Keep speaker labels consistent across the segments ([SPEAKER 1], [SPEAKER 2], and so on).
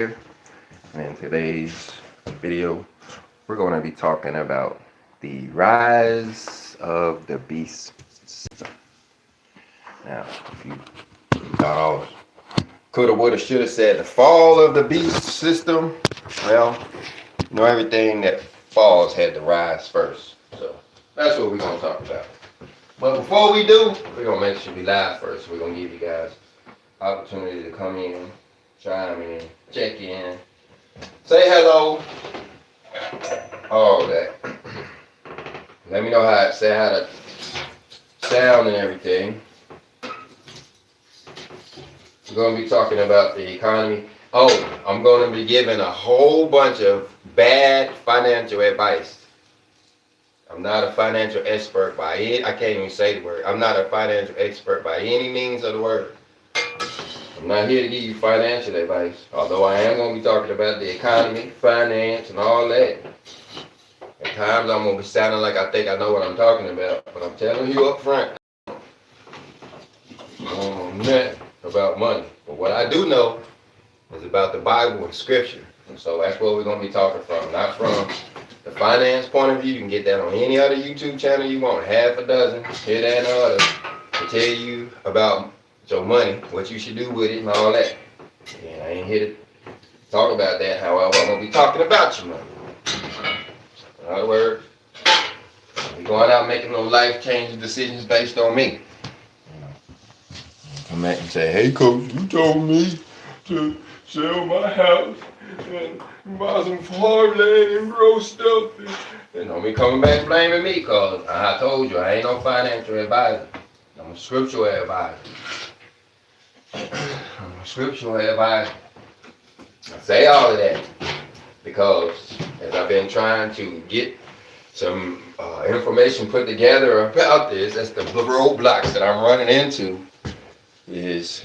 [SPEAKER 1] here. And in today's video, we're going to be talking about the rise of the beast system. Now, if you thought coulda, woulda, shoulda said the fall of the beast system, well, everything that falls had to rise first. So that's what we're going to talk about. But before we do, we're going to make sure we live first. We're going to give you guys opportunity to come in, chime in, check in, say hello, all that. Let me know how to sound and everything. We're going to be talking about the economy. Oh, I'm going to be giving a whole bunch of bad financial advice. I'm not a financial expert by any, I can't even say the word. I'm not a financial expert by any means of the word. I'm not here to give you financial advice, although I am going to be talking about the economy, finance, and all that. At times I'm going to be sounding like I think I know what I'm talking about, but I'm telling you up front, I don't know nothing about money. But what I do know is about the Bible and Scripture. And so that's what we're going to be talking from, not from the finance point of view. You can get that on any other YouTube channel you want, half a dozen, here, that, and the other, to tell you about your money, what you should do with it, and all that. And I ain't here to talk about that. However, I'm going to be talking about your money. In other words, we're going out making no life-changing decisions based on me. Come back and say, hey, coach, you told me to sell my house and buy some farmland and grow stuff. And don't be coming back blaming me, because I told you I ain't no financial advisor. I'm a scriptural advisor. I'm a scriptural advisor. I say all of that because as I've been trying to get some information put together about this, that's the roadblocks that I'm running into, is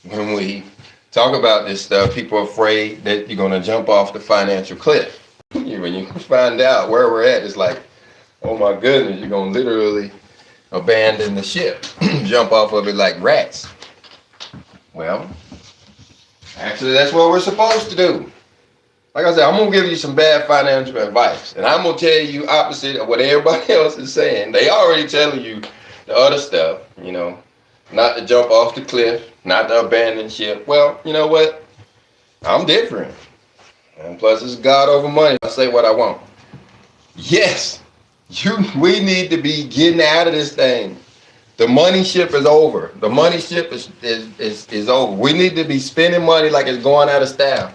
[SPEAKER 1] when we talk about this stuff, people are afraid that you're going to jump off the financial cliff. When you find out where we're at, it's like, oh my goodness, you're going to literally abandon the ship, jump off of it like rats. Well, actually, that's what we're supposed to do. Like I said, I'm going to give you some bad financial advice, and I'm going to tell you opposite of what everybody else is saying. They already telling you the other stuff, not to jump off the cliff, not to abandon ship. Well, you know what? I'm different. And plus, it's God over money. I say what I want. Yes, we need to be getting out of this thing. The money ship is over. The money ship is over. We need to be spending money like it's going out of style.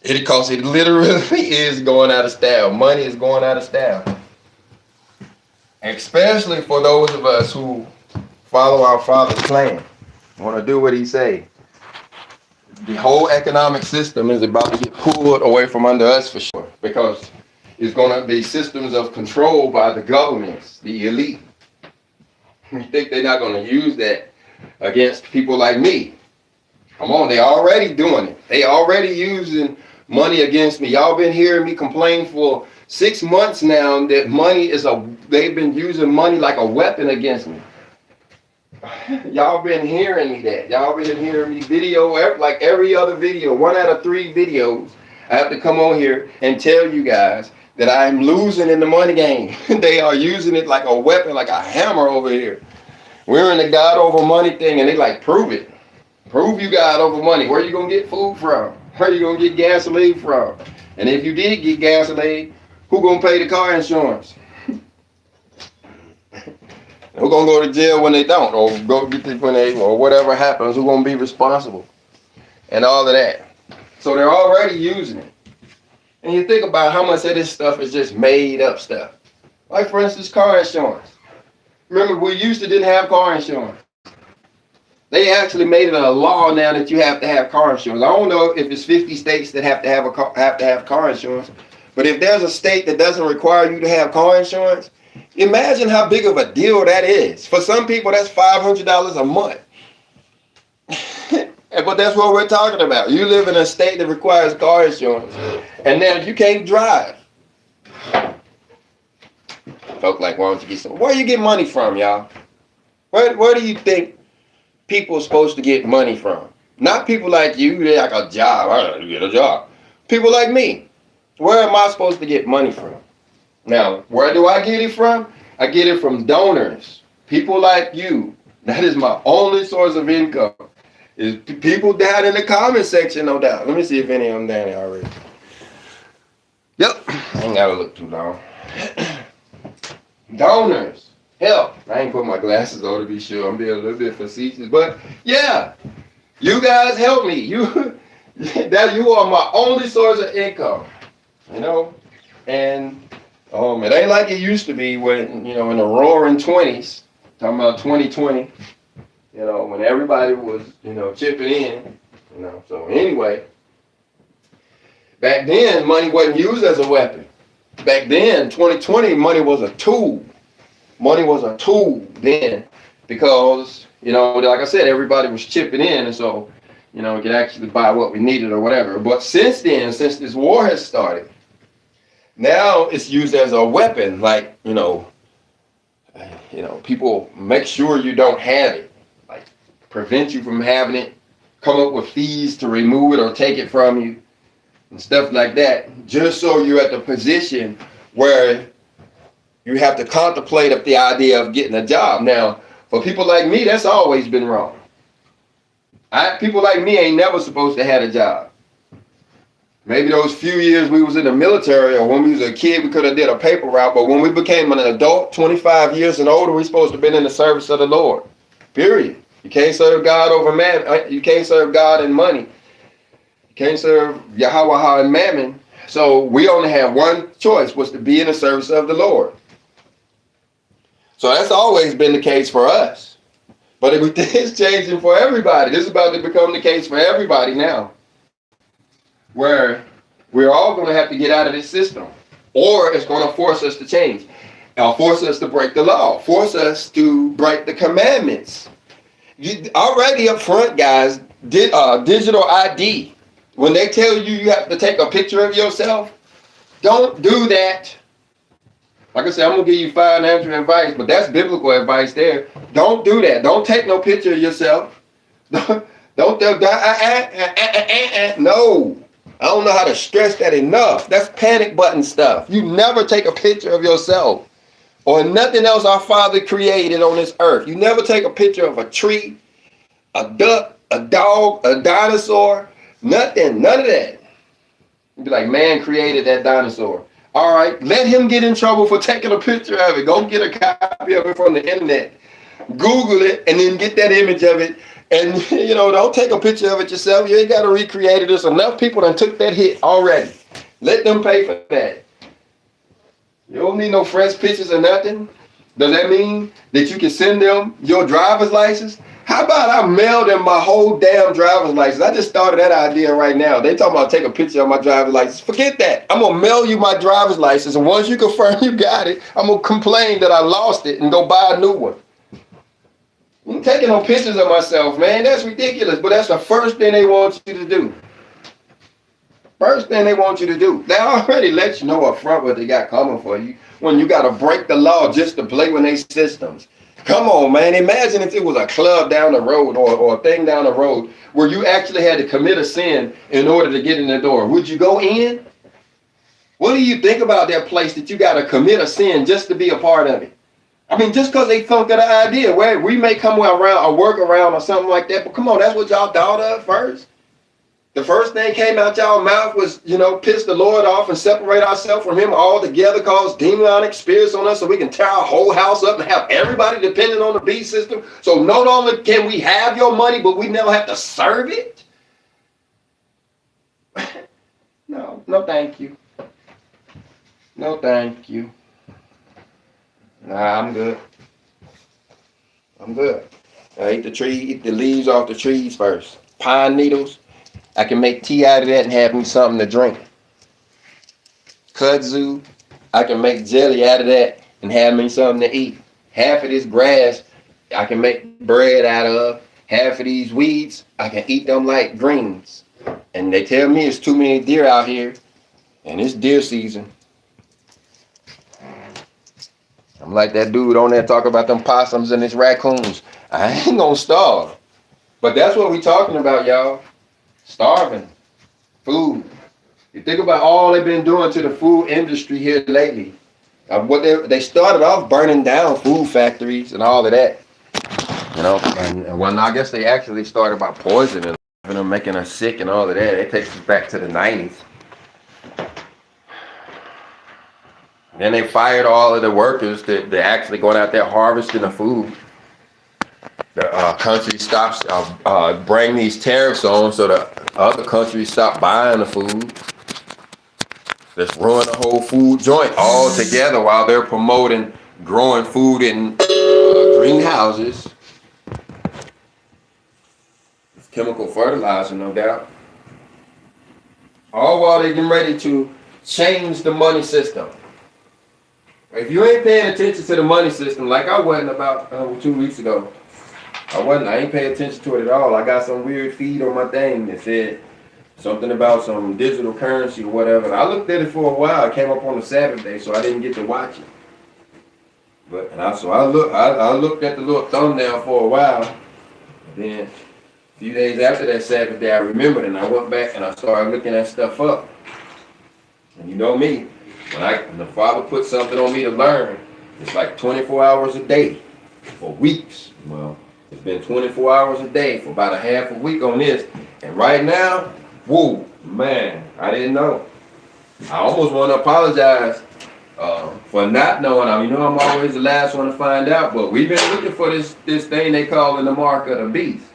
[SPEAKER 1] Because it literally is going out of style. Money is going out of style. Especially for those of us who follow our Father's plan. Want to do what He say. The whole economic system is about to get pulled away from under us for sure. Because it's going to be systems of control by the governments, the elite. You think they're not going to use that against people like me? Come on, they're already doing it. They already using money against me. Y'all been hearing me complain for 6 months now that they've been using money like a weapon against me. Y'all been hearing me that. Y'all been hearing me like every other video, 1 out of 3 videos. I have to come on here and tell you guys that I'm losing in the money game. They are using it like a weapon, like a hammer over here. We're in the God over money thing, and they like, prove it. Prove you God over money. Where you going to get food from? Where you going to get gasoline from? And if you did get gasoline, who going to pay the car insurance? Who going to go to jail when they don't? Or go get or whatever happens, who going to be responsible? And all of that. So they're already using it. And you think about how much of this stuff is just made up stuff. Like, for instance, car insurance. Remember, we didn't have car insurance. They actually made it a law now that you have to have car insurance. I don't know if it's 50 states that have to have car insurance, but if there's a state that doesn't require you to have car insurance, imagine how big of a deal that is. For some people, that's $500 a month. But that's what we're talking about. You live in a state that requires car insurance, and now you can't drive. Folk like, why don't you get some? Where you get money from, y'all? Where do you think people are supposed to get money from? Not people like you, they like a job. I gotta get a job. People like me. Where am I supposed to get money from? Now, where do I get it from? I get it from donors. People like you. That is my only source of income. Is people down in the comment section, no doubt. Let me see if any of them down there already. Yep. I ain't gotta look too long. Donors. Help. I ain't put my glasses on to be sure. I'm being a little bit facetious. But yeah. You guys help me. You are my only source of income. You know? And it ain't like it used to be when, in the roaring 20s, talking about 2020, when everybody was, chipping in, So anyway, back then, money wasn't used as a weapon. Back then, 2020, money was a tool. Money was a tool then because, like I said, everybody was chipping in. And so, we could actually buy what we needed or whatever. But since then, since this war has started, now it's used as a weapon. Like, people make sure you don't have it. Like, prevent you from having it. Come up with fees to remove it or take it from you. And stuff like that. Just so you're at the position where you have to contemplate the idea of getting a job. Now, for people like me, that's always been wrong. People like me ain't never supposed to have a job. Maybe those few years we was in the military or when we was a kid, we could have did a paper route. But when we became an adult, 25 years and older, we supposed to have been in the service of the Lord. Period. You can't serve God over man. You can't serve God and money. You can't serve Yahweh and Mammon. So we only had one choice, was to be in the service of the Lord. So that's always been the case for us. But it's changing for everybody. This is about to become the case for everybody now. Where we're all going to have to get out of this system. Or it's going to force us to change. Force us to break the law. Force us to break the commandments. Already up front, guys, digital ID. When they tell you you have to take a picture of yourself, don't do that. Like I said, I'm going to give you financial advice, but that's biblical advice there. Don't do that. Don't take no picture of yourself. No. I don't know how to stress that enough. That's panic button stuff. You never take a picture of yourself or nothing else our Father created on this earth. You never take a picture of a tree, a duck, a dog, a dinosaur, nothing, none of that. You'd be like, man created that dinosaur. All right, let him get in trouble for taking a picture of it. Go get a copy of it from the internet. Google it and then get that image of it. And, don't take a picture of it yourself. You ain't got to recreate it. There's enough people that took that hit already. Let them pay for that. You don't need no fresh pictures or nothing. Does that mean that you can send them your driver's license? How about I mail them my whole damn driver's license? I just started that idea right now. They talking about take a picture of my driver's license. Forget that. I'm going to mail you my driver's license. And once you confirm you got it, I'm going to complain that I lost it and go buy a new one. I'm taking no pictures of myself, man. That's ridiculous. But that's the first thing they want you to do. First thing they want you to do. They already let you know up front what they got coming for you when you got to break the law just to play with their systems. Come on, man. Imagine if it was a club down the road or a thing down the road where you actually had to commit a sin in order to get in the door. Would you go in? What do you think about that place that you got to commit a sin just to be a part of it? I mean, just because they thunk of the idea, where we may come around or work around or something like that, but come on, that's what y'all thought of first. The first thing came out y'all mouth was, piss the Lord off and separate ourselves from him altogether, cause demonic spirits on us so we can tear our whole house up and have everybody dependent on the beast system. So not only can we have your money, but we never have to serve it. No, thank you. No, thank you. Nah, I'm good. I eat the leaves off the trees first. Pine needles. I can make tea out of that and have me something to drink. Kudzu, I can make jelly out of that and have me something to eat. Half of this grass, I can make bread out of. Half of these weeds, I can eat them like greens. And they tell me it's too many deer out here, and it's deer season. I'm like that dude on there talking about them possums and his raccoons. I ain't gonna starve. But that's what we talking about, y'all. Starving. Food. You think about all they've been doing to the food industry here lately. What they started off burning down food factories and all of that. You know, and well, I guess they actually started by poisoning them, making us sick and all of that. It takes us back to the 90s. Then they fired all of the workers that actually going out there harvesting the food. The country stops bring these tariffs on so the other countries stop buying the food. Let's ruin the whole food joint all together while they're promoting growing food in greenhouses. It's chemical fertilizer, no doubt. All while they're getting ready to change the money system. If you ain't paying attention to the money system, like I wasn't about 2 weeks ago, I ain't paying attention to it at all. I got some weird feed on my thing that said something about some digital currency or whatever. And I looked at it for a while. It came up on a Saturday, so I didn't get to watch it. But I looked at the little thumbnail for a while. And then a few days after that Saturday, I remembered, and I went back and I started looking that stuff up. And you know me, when the Father put something on me to learn, it's like 24 hours a day for weeks. Well, it's been 24 hours a day for about a half a week on this. And right now, whoa, man, I didn't know. I almost want to apologize for not knowing. I mean, I'm always the last one to find out, but we've been looking for this thing they call in the mark of the beast.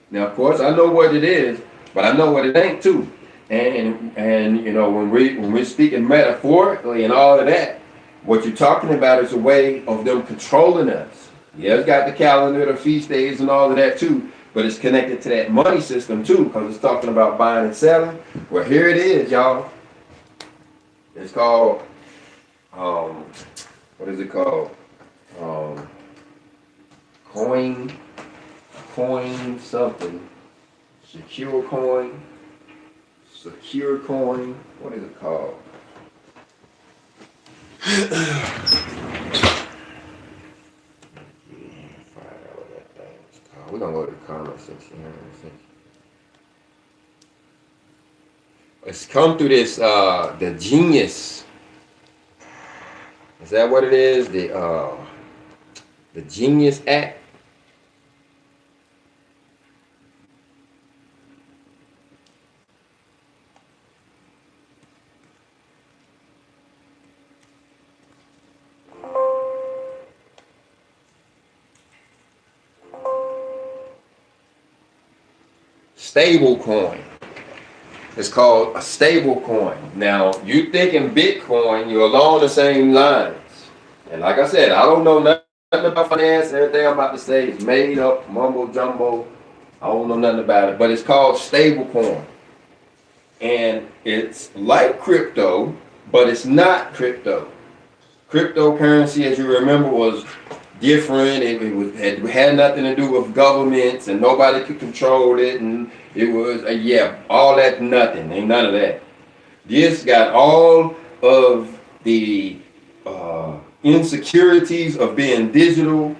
[SPEAKER 1] Now, of course, I know what it is, but I know what it ain't too. And you know, when we're speaking metaphorically and all of that, what you're talking about is a way of them controlling us. Yeah, it's got the calendar, the feast days, and all of that too. But it's connected to that money system too, because it's talking about buying and selling. Well, here it is, y'all. It's called, what is it called? Coin something. Secure coin. What is it called? We're going to go to the comment section here in a second. It's come through this, the Genius. Is that what it is? The Genius Act? Stable coin. It's called a stable coin. Now, you thinking Bitcoin, you're along the same lines. And like I said, I don't know nothing about finance. Everything I'm about to say is made up, mumbo jumbo. I don't know nothing about it. But it's called stable coin. And it's like crypto, but it's not crypto. Cryptocurrency, as you remember, was different. It had nothing to do with governments, and nobody could control it, and it was all that, nothing. Ain't none of that. This got all of the insecurities of being digital,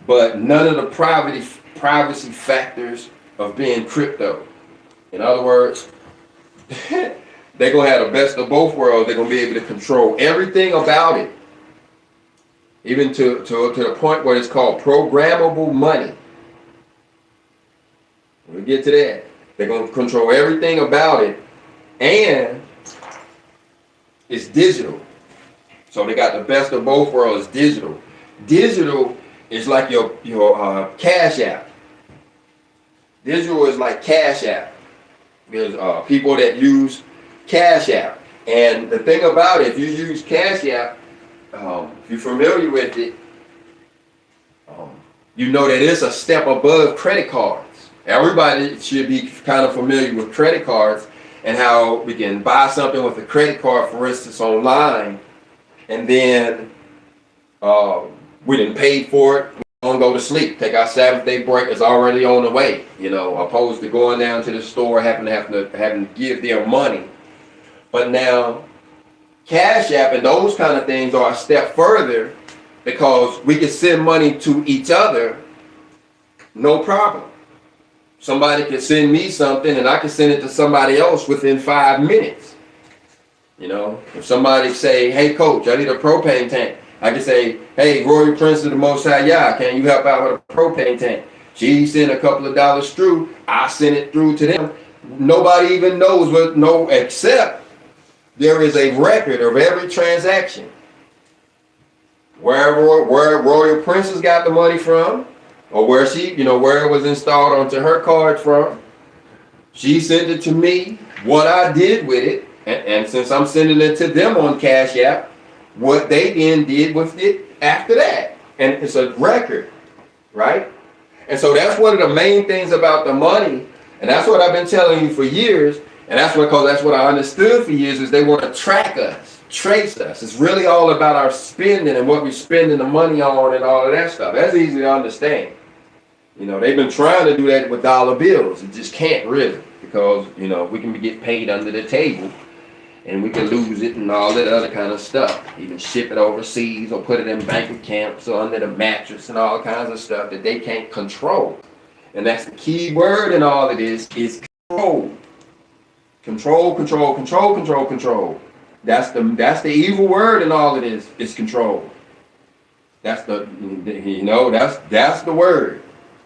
[SPEAKER 1] but none of the privacy factors of being crypto. In other words, they're gonna have the best of both worlds. They're gonna be able to control everything about it. Even to the point where it's called programmable money. We'll get to that. They're going to control everything about it, and it's digital. So they got the best of both worlds, digital. Digital is like your Cash App. Digital is like Cash App. There's people that use Cash App. And the thing about it, if you use Cash App, if you're familiar with it, you know that it's a step above credit cards. Everybody should be kind of familiar with credit cards and how we can buy something with a credit card, for instance, online, and then we didn't pay for it. We don't go to sleep. Take our 7th-day break. It's already on the way. You know, opposed to going down to the store having to give them money. But now, Cash App and those kind of things are a step further, because we can send money to each other, no problem. somebody could send me something and I could send it to somebody else within 5 minutes. You know, if somebody say, hey coach, I need a propane tank, I can say, hey, Royal Prince of the Most High Yah, can you help out with a propane tank? She sent a couple of dollars through, I sent it through to them. Nobody even knows except there is a record of every transaction. Where Royal Princess got the money from, or where she, where it was installed onto her card from. She sent it to me, what I did with it, and since I'm sending it to them on Cash App, what they then did with it after that. And it's a record, right? And so that's one of the main things about the money, and that's what I've been telling you for years, and that's what I understood for years, is they want to track us, trace us. It's really all about our spending and what we're spending the money on and all of that stuff. That's easy to understand. They've been trying to do that with dollar bills. It just can't really, because, we can get paid under the table and we can lose it and all that other kind of stuff. Even ship it overseas or put it in bank accounts or under the mattress and all kinds of stuff that they can't control. And that's the key word in all of this is control. Control, control, control, control, control. That's the evil word in all of this is control. That's the word.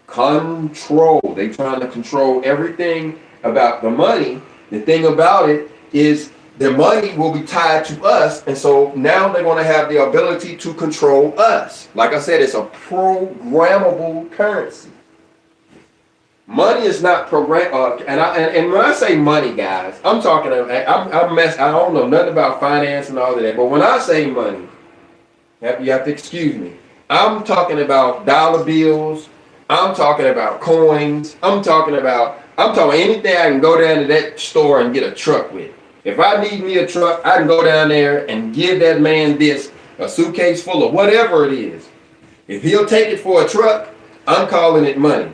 [SPEAKER 1] Control. They trying to control everything about the money. The thing about it is the money will be tied to us, and so now they're going to have the ability to control us. Like I said, it's a programmable currency. Money is not program. And when I say money, guys, I'm talking. I don't know nothing about finance and all of that. But when I say money, you have to excuse me. I'm talking about dollar bills. I'm talking about coins. I'm talking anything I can go down to that store and get a truck with. If I need me a truck, I can go down there and give that man a suitcase full of whatever it is. If he'll take it for a truck, I'm calling it money.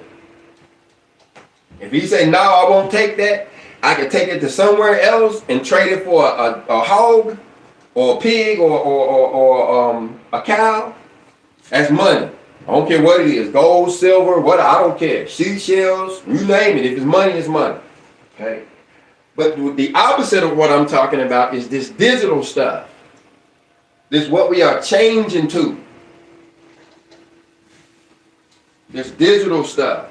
[SPEAKER 1] If he say, no, I won't take that, I can take it to somewhere else and trade it for a hog or a pig or a cow. That's money. I don't care what it is, gold, silver, what, I don't care. Seashells, you name it. If it's money, it's money. Okay? But the opposite of what I'm talking about is this digital stuff. This is what we are changing to. This digital stuff.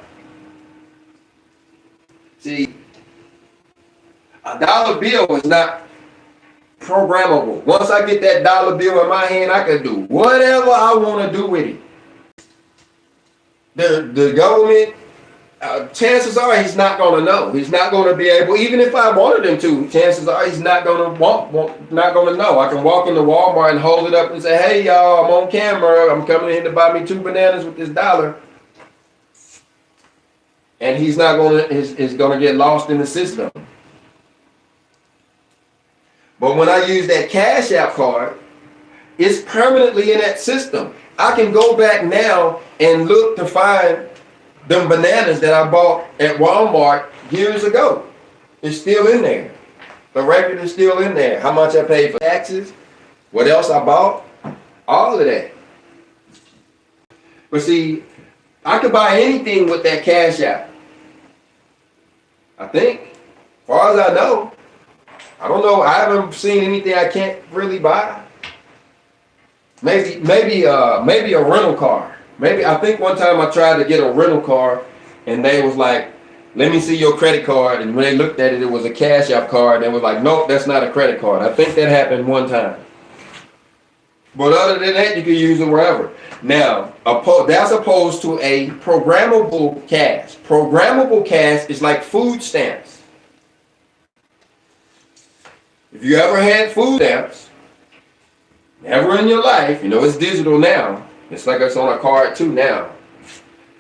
[SPEAKER 1] See, a dollar bill is not programmable. Once I get that dollar bill in my hand, I can do whatever I want to do with it. The government, chances are he's not going to know. He's not going to be able, even if I wanted him to, chances are he's not going to not going to know. I can walk into Walmart and hold it up and say, hey, y'all, I'm on camera. I'm coming in to buy me 2 bananas with this dollar. And he's not going to, is going to get lost in the system. But when I use that Cash App card, it's permanently in that system. I can go back now and look to find them bananas that I bought at Walmart years ago. It's still in there. The record is still in there. How much I paid for taxes, what else I bought, all of that. But see, I could buy anything with that Cash App. I think, as far as I know. I don't know. I haven't seen anything I can't really buy. Maybe a rental car. Maybe I think one time I tried to get a rental car, and they was like, "Let me see your credit card." And when they looked at it, it was a Cash App card. They was like, "Nope, that's not a credit card." I think that happened one time. But other than that, you can use it wherever. Now, that's opposed to a programmable cash. Programmable cash is like food stamps. If you ever had food stamps, ever in your life, it's digital now. It's like it's on a card too now.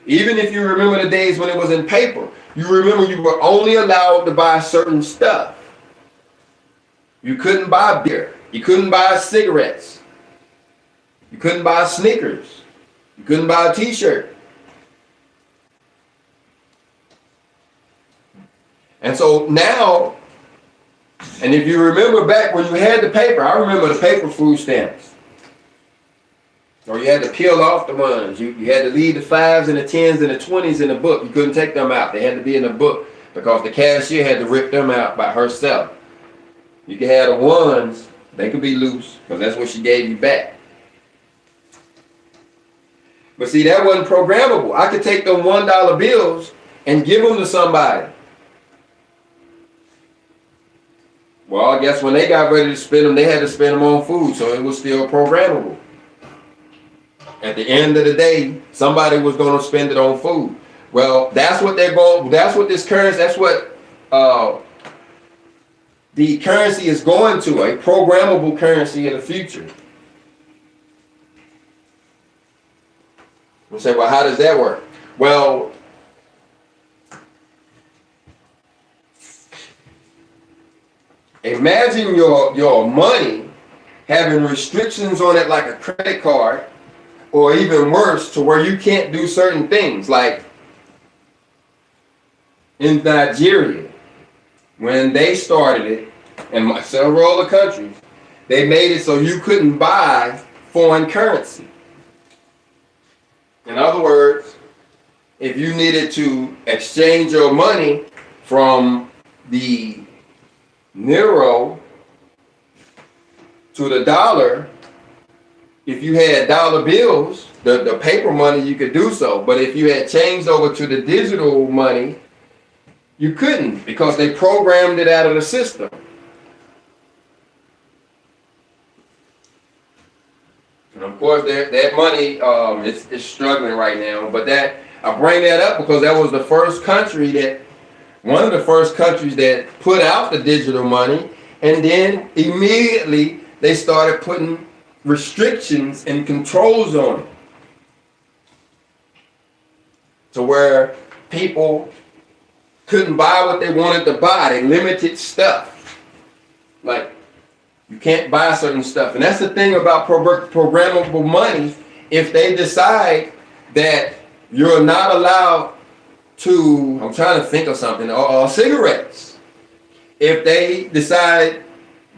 [SPEAKER 1] Even if you remember the days when it was in paper, you remember you were only allowed to buy certain stuff. You couldn't buy beer. You couldn't buy cigarettes. You couldn't buy Snickers. You couldn't buy a t-shirt. And so now, and if you remember back when you had the paper, I remember the paper food stamps. Or you had to peel off the ones. You had to leave the 5s and the 10s and the 20s in the book. You couldn't take them out. They had to be in the book because the cashier had to rip them out by herself. You could have the ones, they could be loose because that's what she gave you back. But see, that wasn't programmable. I could take them $1 bills and give them to somebody. Well, I guess when they got ready to spend them, they had to spend them on food, so it was still programmable. At the end of the day, somebody was going to spend it on food. Well, that's what that's what this currency, that's what the currency is going to, a programmable currency in the future. You say, well, how does that work? Well, imagine your money having restrictions on it like a credit card, or even worse, to where you can't do certain things. Like in Nigeria, when they started it, and several other countries, they made it so you couldn't buy foreign currency. In other words, if you needed to exchange your money from the euro to the dollar, if you had dollar bills, the paper money, you could do so. But if you had changed over to the digital money, you couldn't, because they programmed it out of the system. And of course, that money is struggling right now. But I bring that up because that was the first country one of the first countries that put out the digital money, and then immediately they started putting restrictions and controls on it, to where people couldn't buy what they wanted to buy. They limited stuff. Like, you can't buy certain stuff. And that's the thing about programmable money. If they decide that you're not allowed to, I'm trying to think of something, cigarettes. If they decide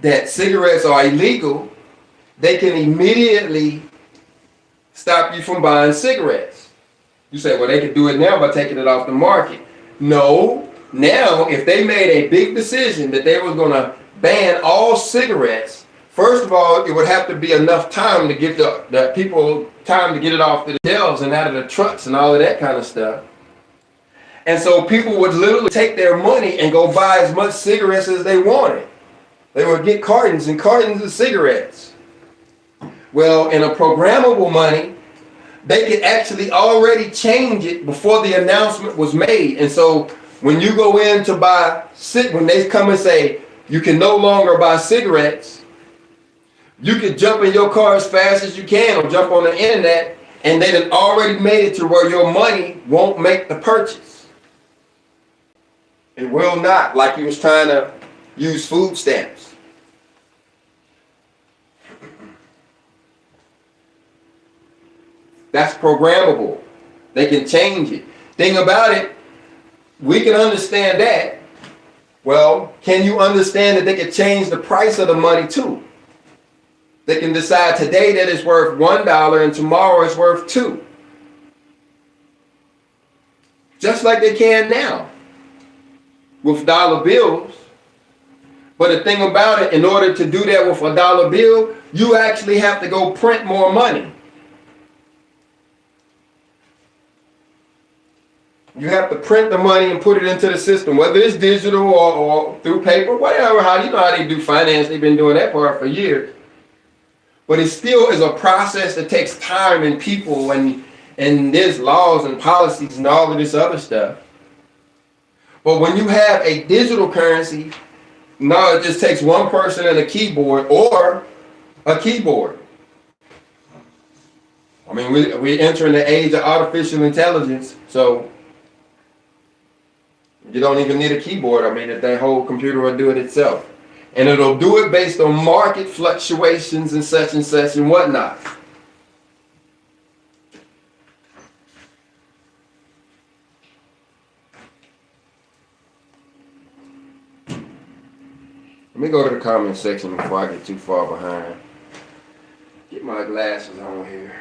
[SPEAKER 1] that cigarettes are illegal, they can immediately stop you from buying cigarettes. You say, well, they could do it now by taking it off the market. No, now if they made a big decision that they were going to ban all cigarettes, first of all, it would have to be enough time to get the people time to get it off the shelves and out of the trucks and all of that kind of stuff. And so people would literally take their money and go buy as much cigarettes as they wanted. They would get cartons and cartons of cigarettes. Well, in a programmable money, they could actually already change it before the announcement was made. And so when you go in to buy, when they come and say, you can no longer buy cigarettes, you can jump in your car as fast as you can or jump on the internet, and they done already made it to where your money won't make the purchase. It will not, like you was trying to use food stamps. That's programmable. They can change it. Thing about it, we can understand that. Well, can you understand that they can change the price of the money too? They can decide today that it's worth $1 and tomorrow it's worth $2. Just like they can now with dollar bills. But the thing about it, in order to do that with a dollar bill, you actually have to go print more money. You have to print the money and put it into the system, whether it's digital or through paper, whatever. You know how they do finance. They've been doing that part for years. But it still is a process that takes time and people, and there's laws and policies and all of this other stuff. But when you have a digital currency, no, it just takes one person and a keyboard or a keyboard. I mean, we're entering the age of artificial intelligence, so you don't even need a keyboard. I mean, that whole computer will do it itself. And it'll do it based on market fluctuations and such and whatnot. Let me go to the comment section before I get too far behind. Get my glasses on here.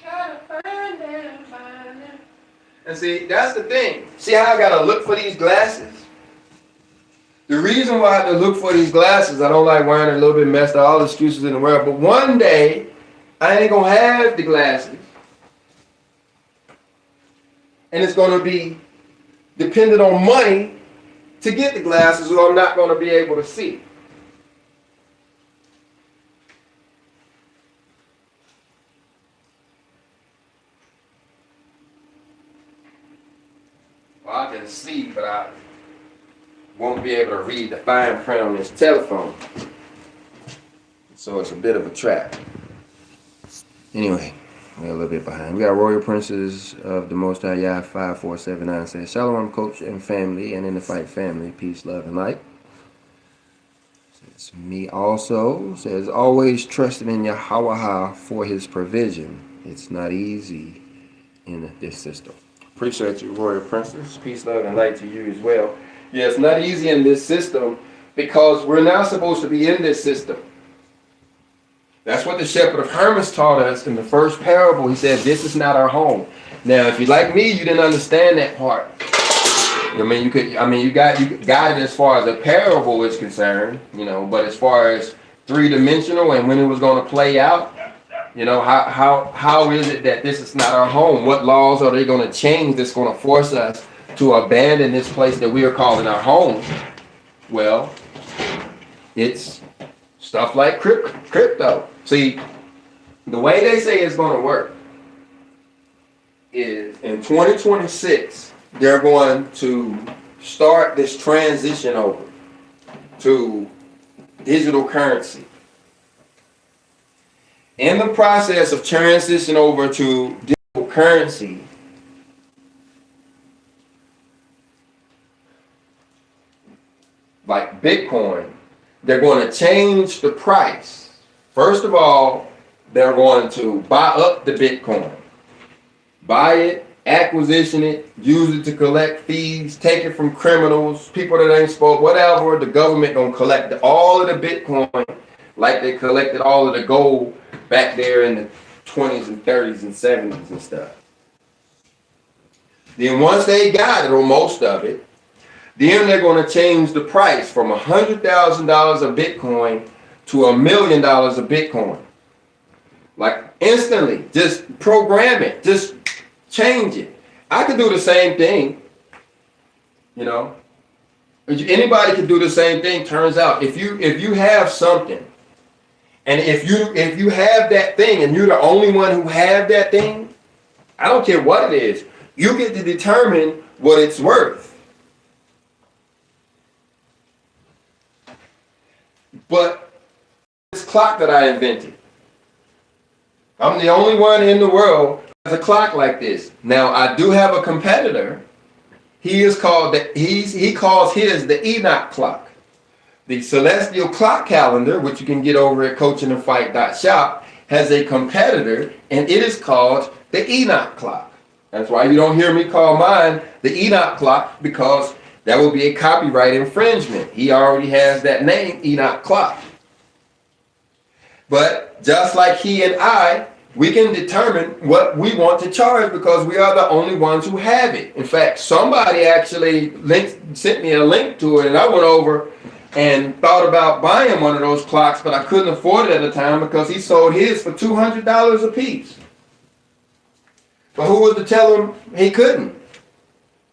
[SPEAKER 1] Try to find them, find them. And see, that's the thing. See how I gotta look for these glasses? The reason why I have to look for these glasses, I don't like wearing it a little bit messed up, all the excuses in the world, but one day, I ain't gonna have the glasses. And it's gonna be dependent on money to get the glasses, or I'm not gonna be able to see. Well, I can see, but I won't be able to read the fine print on this telephone. So it's a bit of a trap. Anyway, we're a little bit behind. We got Royal Princes of the Most High Yah 5479 says, Shalom, coach and family, and in the fight family, peace, love, and light. Says, me also says, always trusting in Yahweh for his provision. It's not easy in this system. Appreciate you, Royal Princes. Peace, love, and light to you as well. Yeah, it's not easy in this system because we're not supposed to be in this system. That's what the shepherd of Hermas taught us in the first parable. He said, this is not our home. Now, if you're like me, you didn't understand that part. You got it as far as the parable is concerned, but as far as three-dimensional and when it was going to play out, how is it that this is not our home? What laws are they going to change that's going to force us to abandon this place that we are calling our home? Well, it's stuff like crypto. See, the way they say it's going to work is in 2026, they're going to start this transition over to digital currency. In the process of transition over to digital currency, like Bitcoin, they're going to change the price. First of all, they're going to buy up the Bitcoin. Buy it, acquisition it, use it to collect fees, take it from criminals, people that ain't supposed, whatever. The government going to collect all of the Bitcoin like they collected all of the gold back there in the 20s and 30s and 70s and stuff. Then once they got it, or most of it, then they're going to change the price from $100,000 of Bitcoin to $1 million of Bitcoin. Like instantly, just program it, just change it. I could do the same thing, Anybody could do the same thing. Turns out, if you have something, and if you have that thing, and you're the only one who have that thing, I don't care what it is, you get to determine what it's worth. But this clock that I invented, I'm the only one in the world who has a clock like this. Now I do have a competitor. He calls his the Enoch clock. The celestial clock calendar, which you can get over at coachingandfight.shop, has a competitor, and it is called the Enoch clock. That's why you don't hear me call mine the Enoch clock, because that will be a copyright infringement. He already has that name, Enoch clock. But just like he and I, we can determine what we want to charge because we are the only ones who have it. In fact, somebody actually sent me a link to it, and I went over and thought about buying one of those clocks, but I couldn't afford it at the time because he sold his for $200 a piece. But who was to tell him he couldn't?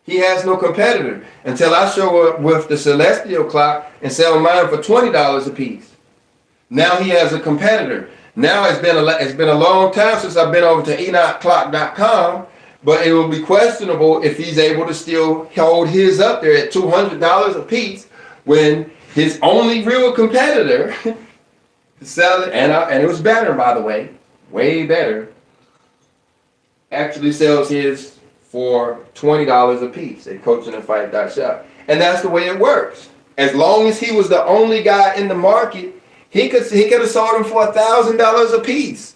[SPEAKER 1] He has no competitor until I show up with the celestial clock and sell mine for $20 a piece. Now he has a competitor. Now it's been a long time since I've been over to enochclock.com, but it will be questionable if he's able to still hold his up there at $200 a piece when his only real competitor sell it, and it was better, by the way, way better, actually sells his for $20 a piece at coachingandfight.shop. And that's the way it works. As long as he was the only guy in the market, he could have sold them for $1,000 a piece.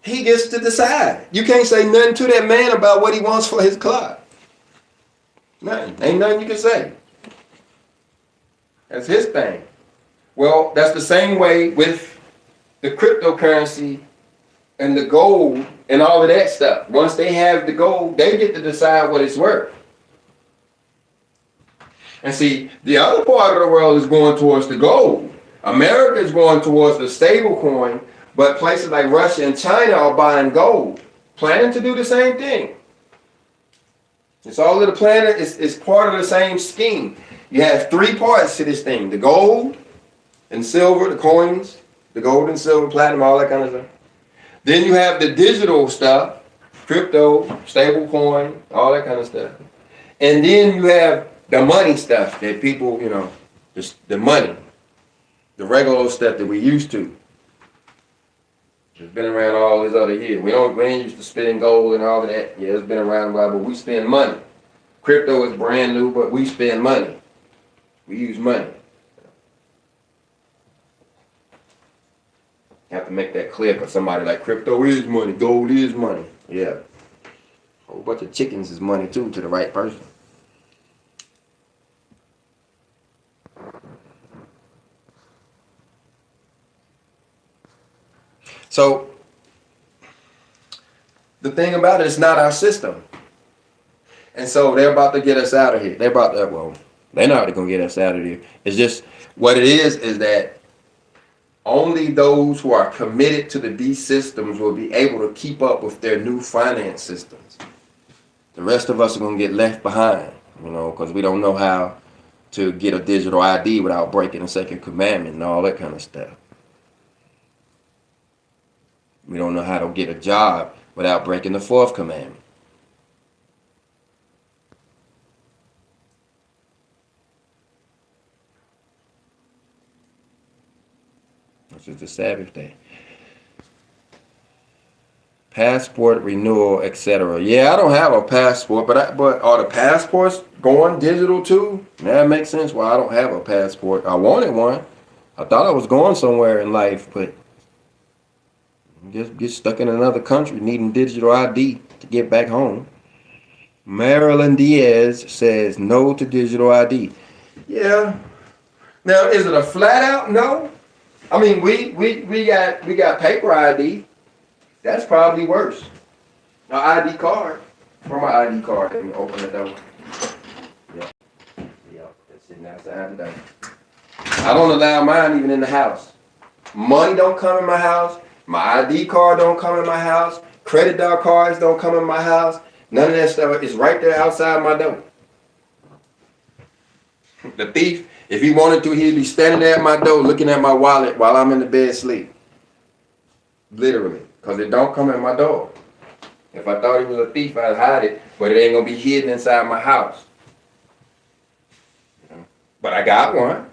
[SPEAKER 1] He gets to decide. You can't say nothing to that man about what he wants for his clock. Nothing. Ain't nothing you can say. That's his thing. Well, that's the same way with the cryptocurrency and the gold and all of that stuff. Once they have the gold, they get to decide what it's worth. And see, the other part of the world is going towards the gold. America is going towards the stable coin, but places like Russia and China are buying gold, planning to do the same thing. It's all of the planet. It's part of the same scheme. You have three parts to this thing: the gold and silver, the coins, the gold and silver, platinum, all that kind of stuff. Then you have the digital stuff, crypto, stable coin, all that kind of stuff. And then you have the money stuff that people, just the money, the regular stuff that we used to. It's been around all these other years. We ain't used to spend gold and all of that. Yeah, it's been around a while, but we spend money. Crypto is brand new, but we spend money. We use money. You have to make that clear because somebody like crypto is money, gold is money. Yeah. A whole bunch of chickens is money too to the right person. So, the thing about it is not our system. And so they're about to get us out of here. They're not going to get us out of here. It's just, what it is that only those who are committed to these systems will be able to keep up with their new finance systems. The rest of us are going to get left behind, because we don't know how to get a digital ID without breaking the second commandment and all that kind of stuff. We don't know how to get a job without breaking the fourth commandment. Which is the Sabbath day. Passport renewal, etc. Yeah, I don't have a passport, but are the passports going digital too? That makes sense why I don't have a passport. I wanted one. I thought I was going somewhere in life, but just get stuck in another country needing digital ID to get back home. Marilyn Diaz says no to digital ID. Yeah. Now, is it a flat out no? I mean, we got paper ID. That's probably worse. An ID card. For my ID card, let me open the door. Yeah, it's sitting outside today. I don't allow mine even in the house. Money don't come in my house. My ID card don't come in my house. Credit cards don't come in my house. None of that stuff is right there outside my door. The thief, if he wanted to, he'd be standing there at my door looking at my wallet while I'm in the bed asleep. Literally, because it don't come in my door. If I thought he was a thief, I'd hide it, but it ain't going to be hidden inside my house. But I got one.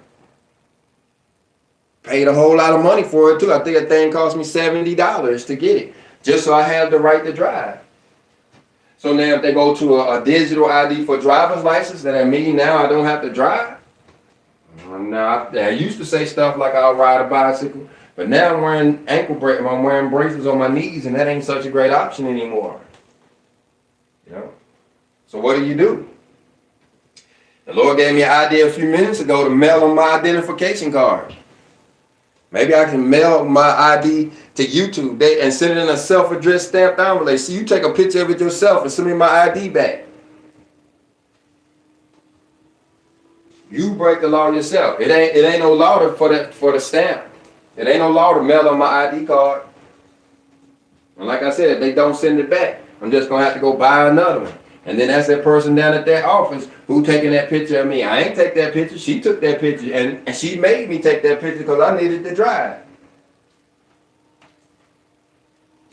[SPEAKER 1] Paid a whole lot of money for it too. I think that thing cost me $70 to get it, just so I have the right to drive. So now if they go to a digital ID for driver's license, that means now I don't have to drive? Now, I used to say stuff like I'll ride a bicycle, but now I'm wearing I'm wearing braces on my knees, and that ain't such a great option anymore. So what do? The Lord gave me an idea a few minutes ago to mail on my identification card. Maybe I can mail my ID to YouTube and send it in a self-addressed stamped envelope. So you take a picture of it yourself and send me my ID back. You break the law yourself. It ain't no law for the stamp. It ain't no law to mail on my ID card. And like I said, if they don't send it back, I'm just gonna have to go buy another one. And then that's that person down at that office who taking that picture of me. I ain't take that picture. She took that picture, and she made me take that picture because I needed to drive.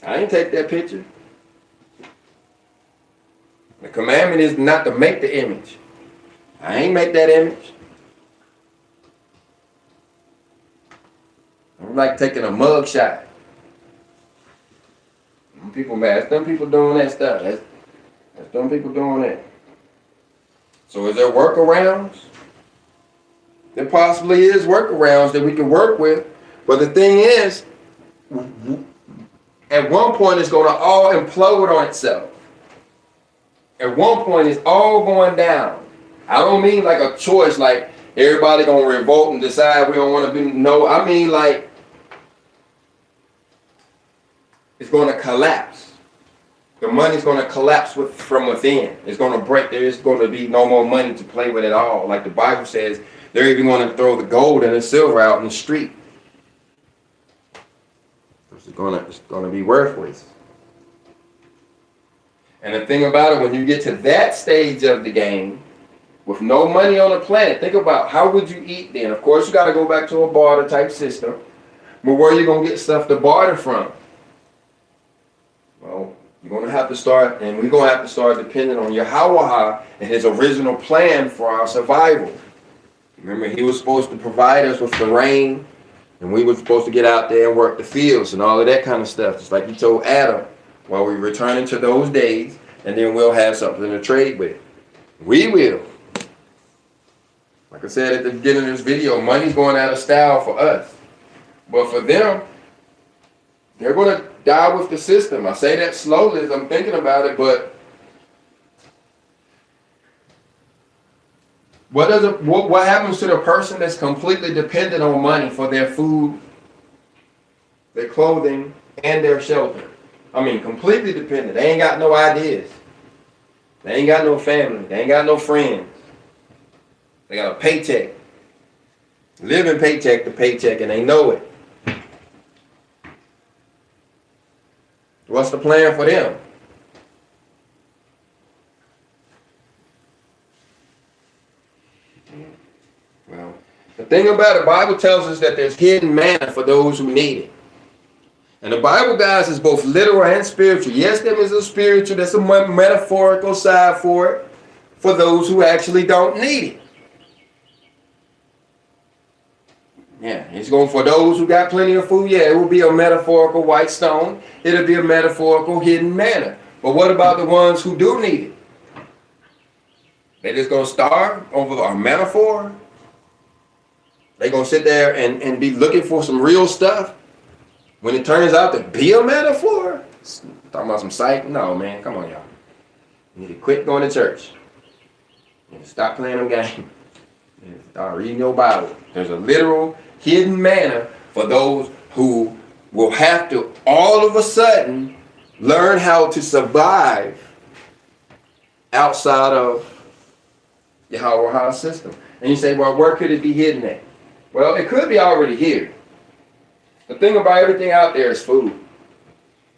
[SPEAKER 1] I ain't take that picture. The commandment is not to make the image. I ain't make that image. I'm like taking a mug shot. People mad. Some people doing that stuff. That's some people doing that. So is there workarounds? There possibly is workarounds that we can work with. But the thing is, at one point it's going to all implode on itself. At one point it's all going down. I don't mean like a choice, like everybody gonna revolt and decide we don't want to be. No, I mean, like, it's gonna collapse. The money's gonna collapse from within. It's gonna break. There's gonna be no more money to play with at all. Like the Bible says, they're even gonna throw the gold and the silver out in the street. It's gonna be worthless. And the thing about it, when you get to that stage of the game, with no money on the planet, think about how would you eat then? Of course, you got to go back to a barter type system. But where are you going to get stuff to barter from? Well, you're going to have to start, and we're going to have to start depending on Yahweh and his original plan for our survival. Remember, he was supposed to provide us with the rain, and we were supposed to get out there and work the fields and all of that kind of stuff. Just like he told Adam, while we return to those days, and then we'll have something to trade with. We will. Like I said at the beginning of this video, money's going out of style for us. But for them, they're going to die with the system. I say that slowly as I'm thinking about it, but what happens to the person that's completely dependent on money for their food, their clothing, and their shelter? I mean, completely dependent. They ain't got no ideas. They ain't got no family. They ain't got no friends. They got a paycheck. Living paycheck to paycheck, and they know it. What's the plan for them? Well, the thing about it, the Bible tells us that there's hidden manna for those who need it. And the Bible, guys, is both literal and spiritual. Yes, there is a spiritual, there's a metaphorical side for it, for those who actually don't need it. Yeah, it's going for those who got plenty of food. Yeah, it will be a metaphorical white stone. It'll be a metaphorical hidden manna. But what about the ones who do need it? They just going to starve over a metaphor? They going to sit there and be looking for some real stuff when it turns out to be a metaphor? Talking about some psych? No, man. Come on, y'all. You need to quit going to church. You need to stop playing them games. You need to start reading your Bible. There's a literal hidden manna for those who will have to all of a sudden learn how to survive outside of Yahweh's system. And you say, well, where could it be hidden at? Well, it could be already here. The thing about everything out there is food.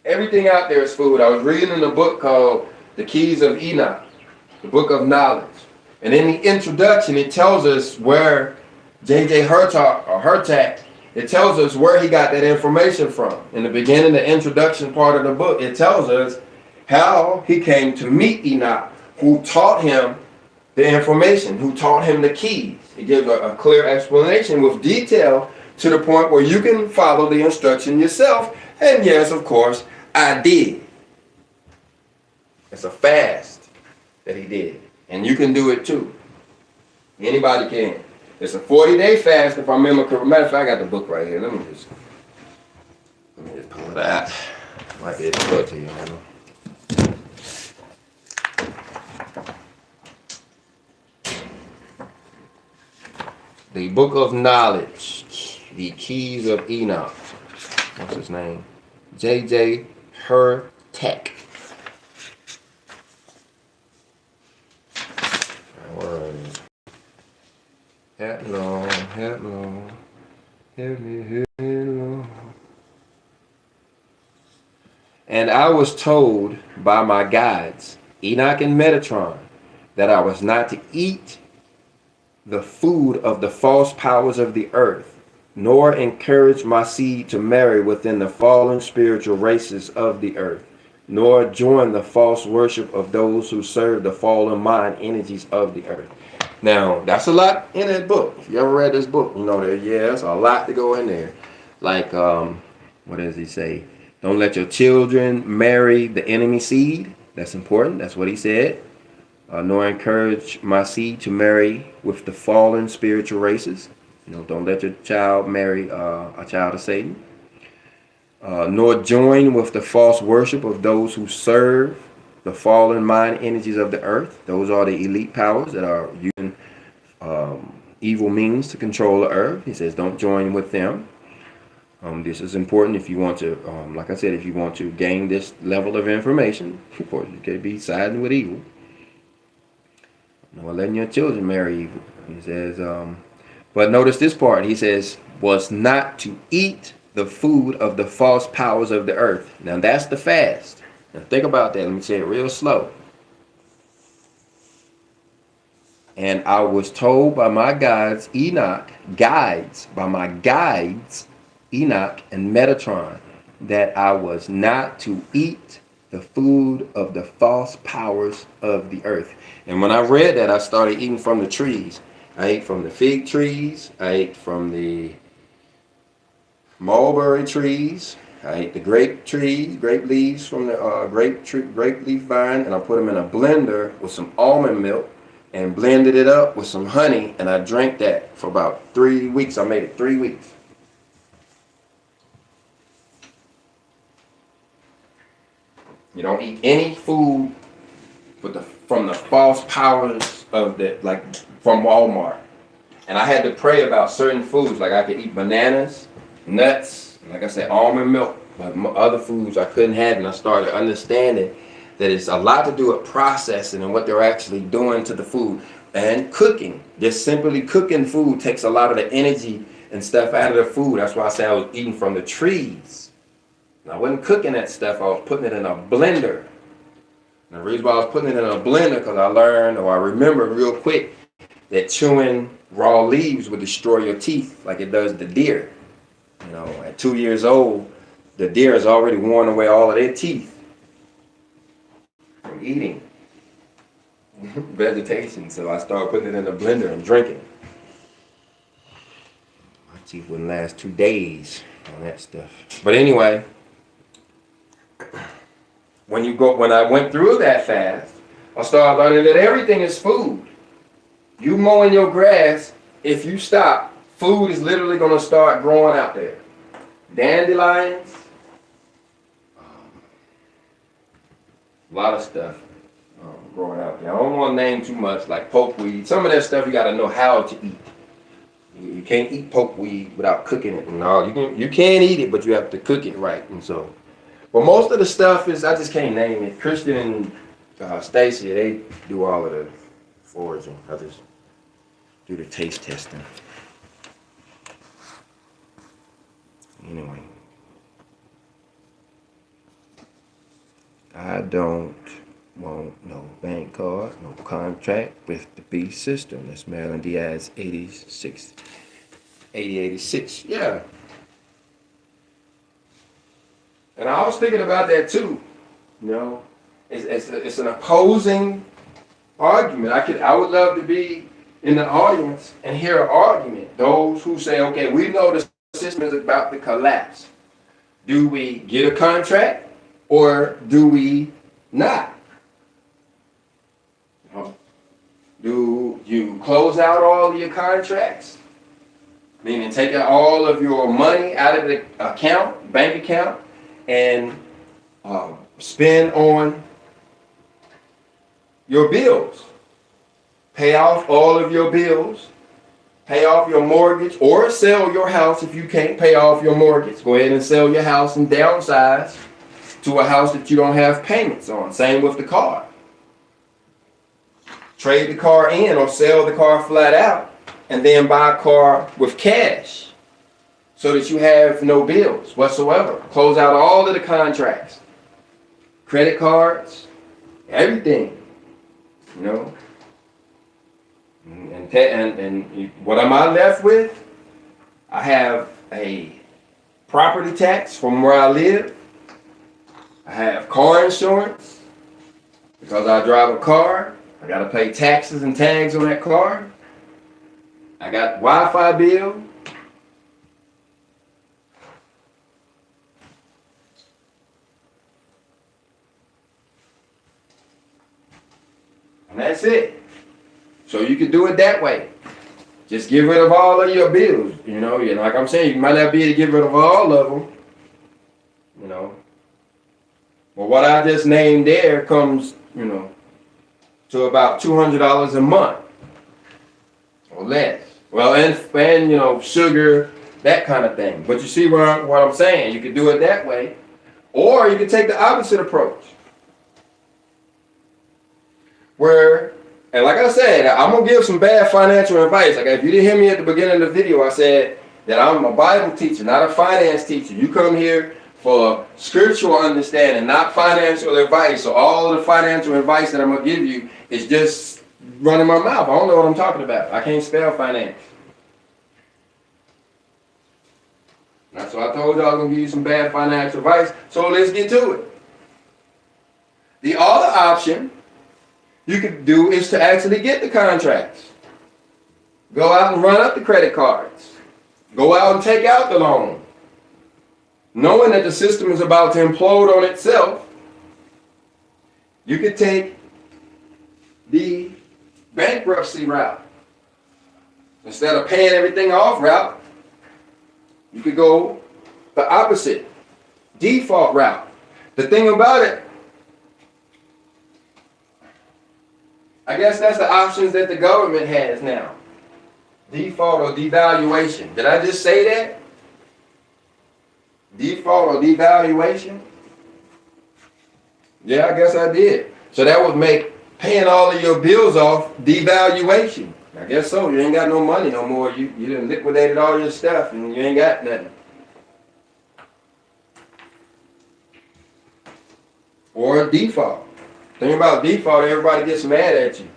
[SPEAKER 1] Everything out there is food. I was reading in a book called The Keys of Enoch, the book of knowledge. And in the introduction, it tells us where J.J. Hertak, it tells us where he got that information from. In the beginning, the introduction part of the book, it tells us how he came to meet Enoch, who taught him the information, who taught him the keys. It gives a clear explanation with detail to the point where you can follow the instruction yourself. And yes, of course, I did. It's a fast that he did. And you can do it too. Anybody can. It's a 40-day fast, if I remember correctly. Matter of fact, I got the book right here. Let me just pull it out. Might be able to put it to you. The Book of Knowledge, The Keys of Enoch. What's his name? J.J. Hertak. Hello, hello, hello. And I was told by my guides, Enoch and Metatron, that I was not to eat the food of the false powers of the earth, nor encourage my seed to marry within the fallen spiritual races of the earth, nor join the false worship of those who serve the fallen mind energies of the earth. Now, that's a lot in that book. If you ever read this book, you know that, yeah, there's a lot to go in there. Like, what does he say? Don't let your children marry the enemy seed. That's important. That's what he said. Nor encourage my seed to marry with the fallen spiritual races. You know, don't let your child marry a child of Satan. Nor join with the false worship of those who serve the fallen mind energies of the earth. Those are the elite powers that are using evil means to control the earth. He says, don't join with them. This is important if you want to, like I said, if you want to gain this level of information. Of course, you could be siding with evil. No, letting your children marry evil. He says, but notice this part. He says, was not to eat the food of the false powers of the earth. Now that's the fast. Now think about that. Let me say it real slow. And I was told by my guides, Enoch, Enoch and Metatron, that I was not to eat the food of the false powers of the earth. And when I read that, I started eating from the trees. I ate from the fig trees. I ate from the mulberry trees. I ate the grape trees, grape leaves from the grape leaf vine, and I put them in a blender with some almond milk and blended it up with some honey, and I drank that for about 3 weeks. I made it 3 weeks. You don't eat any food from the false powers of from Walmart. And I had to pray about certain foods, like I could eat bananas, nuts, like I said, almond milk, but other foods I couldn't have. And I started understanding that it's a lot to do with processing and what they're actually doing to the food and cooking. Just simply cooking food takes a lot of the energy and stuff out of the food. That's why I say I was eating from the trees. And I wasn't cooking that stuff. I was putting it in a blender. And the reason why I was putting it in a blender because I learned, or I remember real quick, that chewing raw leaves would destroy your teeth like it does the deer. You know, at 2 years old, the deer has already worn away all of their teeth from eating vegetation. So I started putting it in a blender and drinking. My teeth wouldn't last 2 days on that stuff. But anyway, when I went through that fast, I started learning that everything is food. You mowing your grass, if you stop, food is literally going to start growing out there. Dandelions, a lot of stuff growing out there. I don't want to name too much, like pokeweed. Some of that stuff you got to know how to eat. You can't eat pokeweed without cooking it. No, you can eat it, but you have to cook it right. And so, but most of the stuff is, I just can't name it. Christian and Stacy, they do all of the foraging. I just do the taste testing. Anyway, I don't want no bank card, no contract with the beast system. That's Marilyn Diaz 8086. Yeah. And I was thinking about that too. You know, it's an opposing argument. I would love to be in the audience and hear an argument. Those who say, okay, we know the system is about to collapse. Do we get a contract or do we not? Do you close out all of your contracts? Meaning take out all of your money out of the account, bank account, and spend on your bills. Pay off all of your bills. Pay off your mortgage or sell your house if you can't pay off your mortgage. Go ahead and sell your house and downsize to a house that you don't have payments on. Same with the car. Trade the car in or sell the car flat out and then buy a car with cash so that you have no bills whatsoever. Close out all of the contracts. Credit cards, everything, you know. And what am I left with? I have a property tax from where I live. I have car insurance because I drive a car. I got to pay taxes and tags on that car. I got Wi-Fi bill. And that's it. So you can do it that way. Just get rid of all of your bills. You know, like I'm saying, you might not be able to get rid of all of them. You know. But what I just named there comes, you know, to about $200 a month or less. Well, and you know, sugar, that kind of thing. But you see what I'm saying? You could do it that way, or you could take the opposite approach. Where, and like I said, I'm gonna give some bad financial advice. Like if you didn't hear me at the beginning of the video, I said that I'm a Bible teacher, not a finance teacher. You come here for spiritual understanding, not financial advice. So all of the financial advice that I'm gonna give you is just running my mouth. I don't know what I'm talking about. I can't spell finance. That's why I told y'all I'm gonna give you some bad financial advice. So let's get to it. The other option you could do is to actually get the contracts. Go out and run up the credit cards. Go out and take out the loan. Knowing that the system is about to implode on itself, you could take the bankruptcy route. Instead of paying everything off route, you could go the opposite, default route. The thing about it, I guess that's the options that the government has now. Default or devaluation. Did I just say that? Default or devaluation? Yeah, I guess I did. So that would make paying all of your bills off devaluation. I guess so. You ain't got no money no more. You done liquidated all your stuff and you ain't got nothing. Or default. Thing about default, everybody gets mad at you.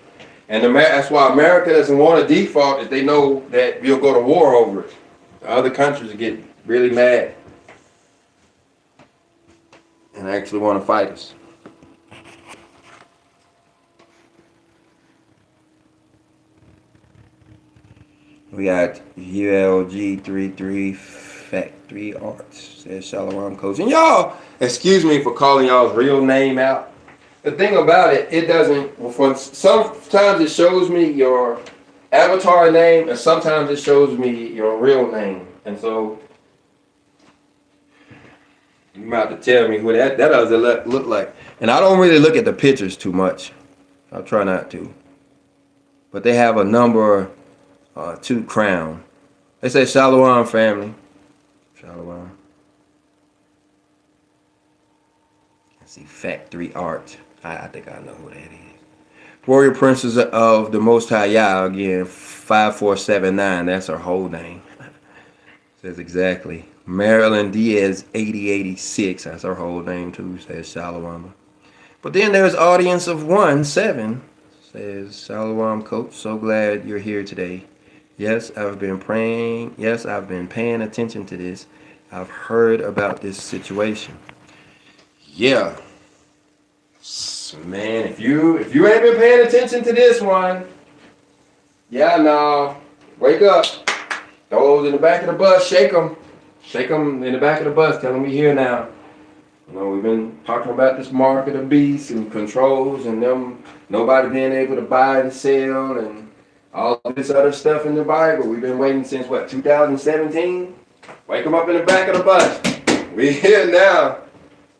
[SPEAKER 1] And that's why America doesn't want a default, if they know that you'll go to war over it. The other countries get really mad and actually want to fight us. We got ULG33 Factory Arts, says Shalom Coach. And y'all, excuse me for calling y'all's real name out. The thing about it, it doesn't, sometimes it shows me your avatar name and sometimes it shows me your real name. And so, you might have to tell me who that does look like. And I don't really look at the pictures too much. I'll try not to. But they have a number 2 crown. They say Shalom family. Shalom. I see Factory Art. I think I know who that is. Warrior Princess of the Most High Yah, again, 5479. That's her whole name. Says exactly. Marilyn Diaz, 8086. That's her whole name too, says Shalom. But then there's Audience of 17. Says Shalom Coach. So glad you're here today. Yes, I've been praying. Yes, I've been paying attention to this. I've heard about this situation. Yeah. Man, if you ain't been paying attention to this one, yeah, no, wake up. Those in the back of the bus, shake them. Shake them in the back of the bus. Tell them we here now. You know, we've been talking about this mark of the beast and controls and them, nobody being able to buy and sell and all this other stuff in the Bible. We've been waiting since, what, 2017? Wake them up in the back of the bus. We here now.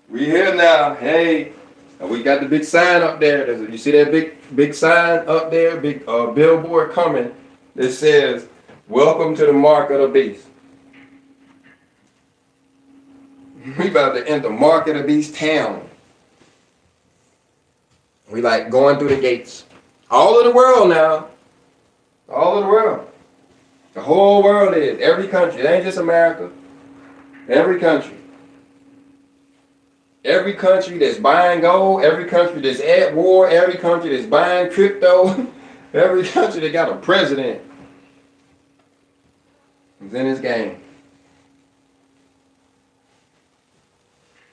[SPEAKER 1] We here now. Hey. We got the big sign up there. You see that big sign up there? Big billboard coming that says, "Welcome to the Mark of the Beast." We about to enter Mark of the Beast town. We like going through the gates. All of the world now. All of the world. The whole world is. Every country. It ain't just America. Every country. Every country that's buying gold, every country that's at war, every country that's buying crypto, every country that got a president is in this game.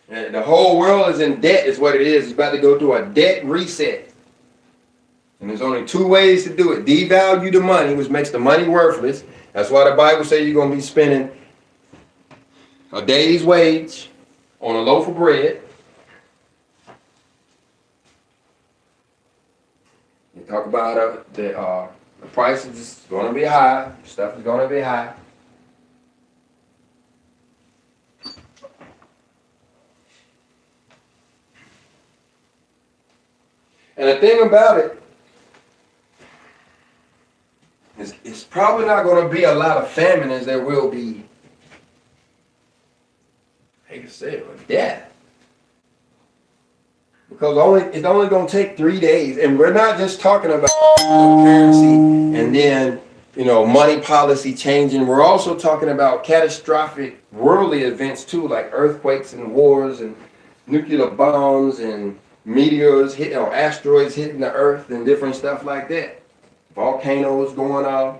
[SPEAKER 1] And the whole world is in debt is what it is. It's about to go through a debt reset. And there's only 2 ways to do it. Devalue the money, which makes the money worthless. That's why the Bible says you're going to be spending a day's wage on a loaf of bread. You talk about the price is going to be high. Stuff is going to be high. And the thing about it It's probably not going to be a lot of famine as there will be, I can say it, death. Because it's only going to take 3 days. And we're not just talking about currency and then, money policy changing. We're also talking about catastrophic worldly events too, like earthquakes and wars and nuclear bombs and meteors hitting, or asteroids hitting the earth and different stuff like that. Volcanoes going off.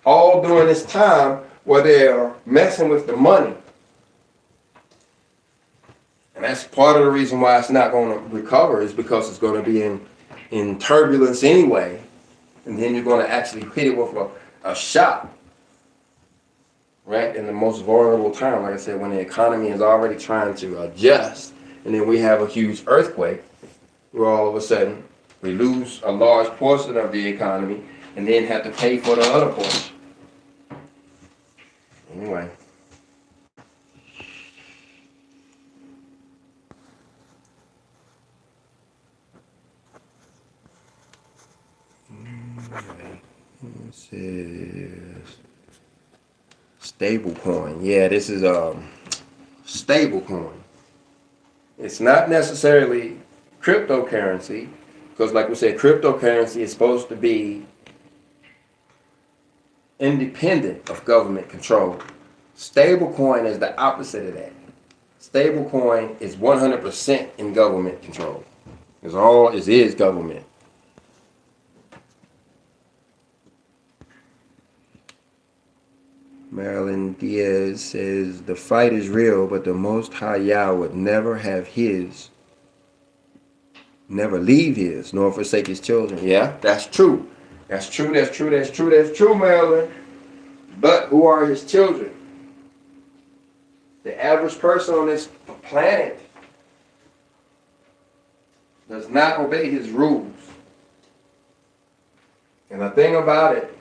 [SPEAKER 1] All during this time where they're messing with the money. And that's part of the reason why it's not going to recover, is because it's going to be in turbulence anyway. And then you're going to actually hit it with a shock. Right? In the most vulnerable time, like I said, when the economy is already trying to adjust. And then we have a huge earthquake, where all of a sudden we lose a large portion of the economy and then have to pay for the other portion. Anyway. It says stable coin. Yeah, this is a stable coin. It's not necessarily cryptocurrency, because like we said, cryptocurrency is supposed to be independent of government control. Stablecoin is the opposite of that. Stablecoin is 100% in government control. It's all it is government. Marilyn Diaz says, the fight is real, but the Most High Yah would never have his, never leave his, nor forsake his children. Yeah, that's true. That's true, that's true, that's true, that's true, Marilyn. But who are his children? The average person on this planet does not obey his rules. And the thing about it,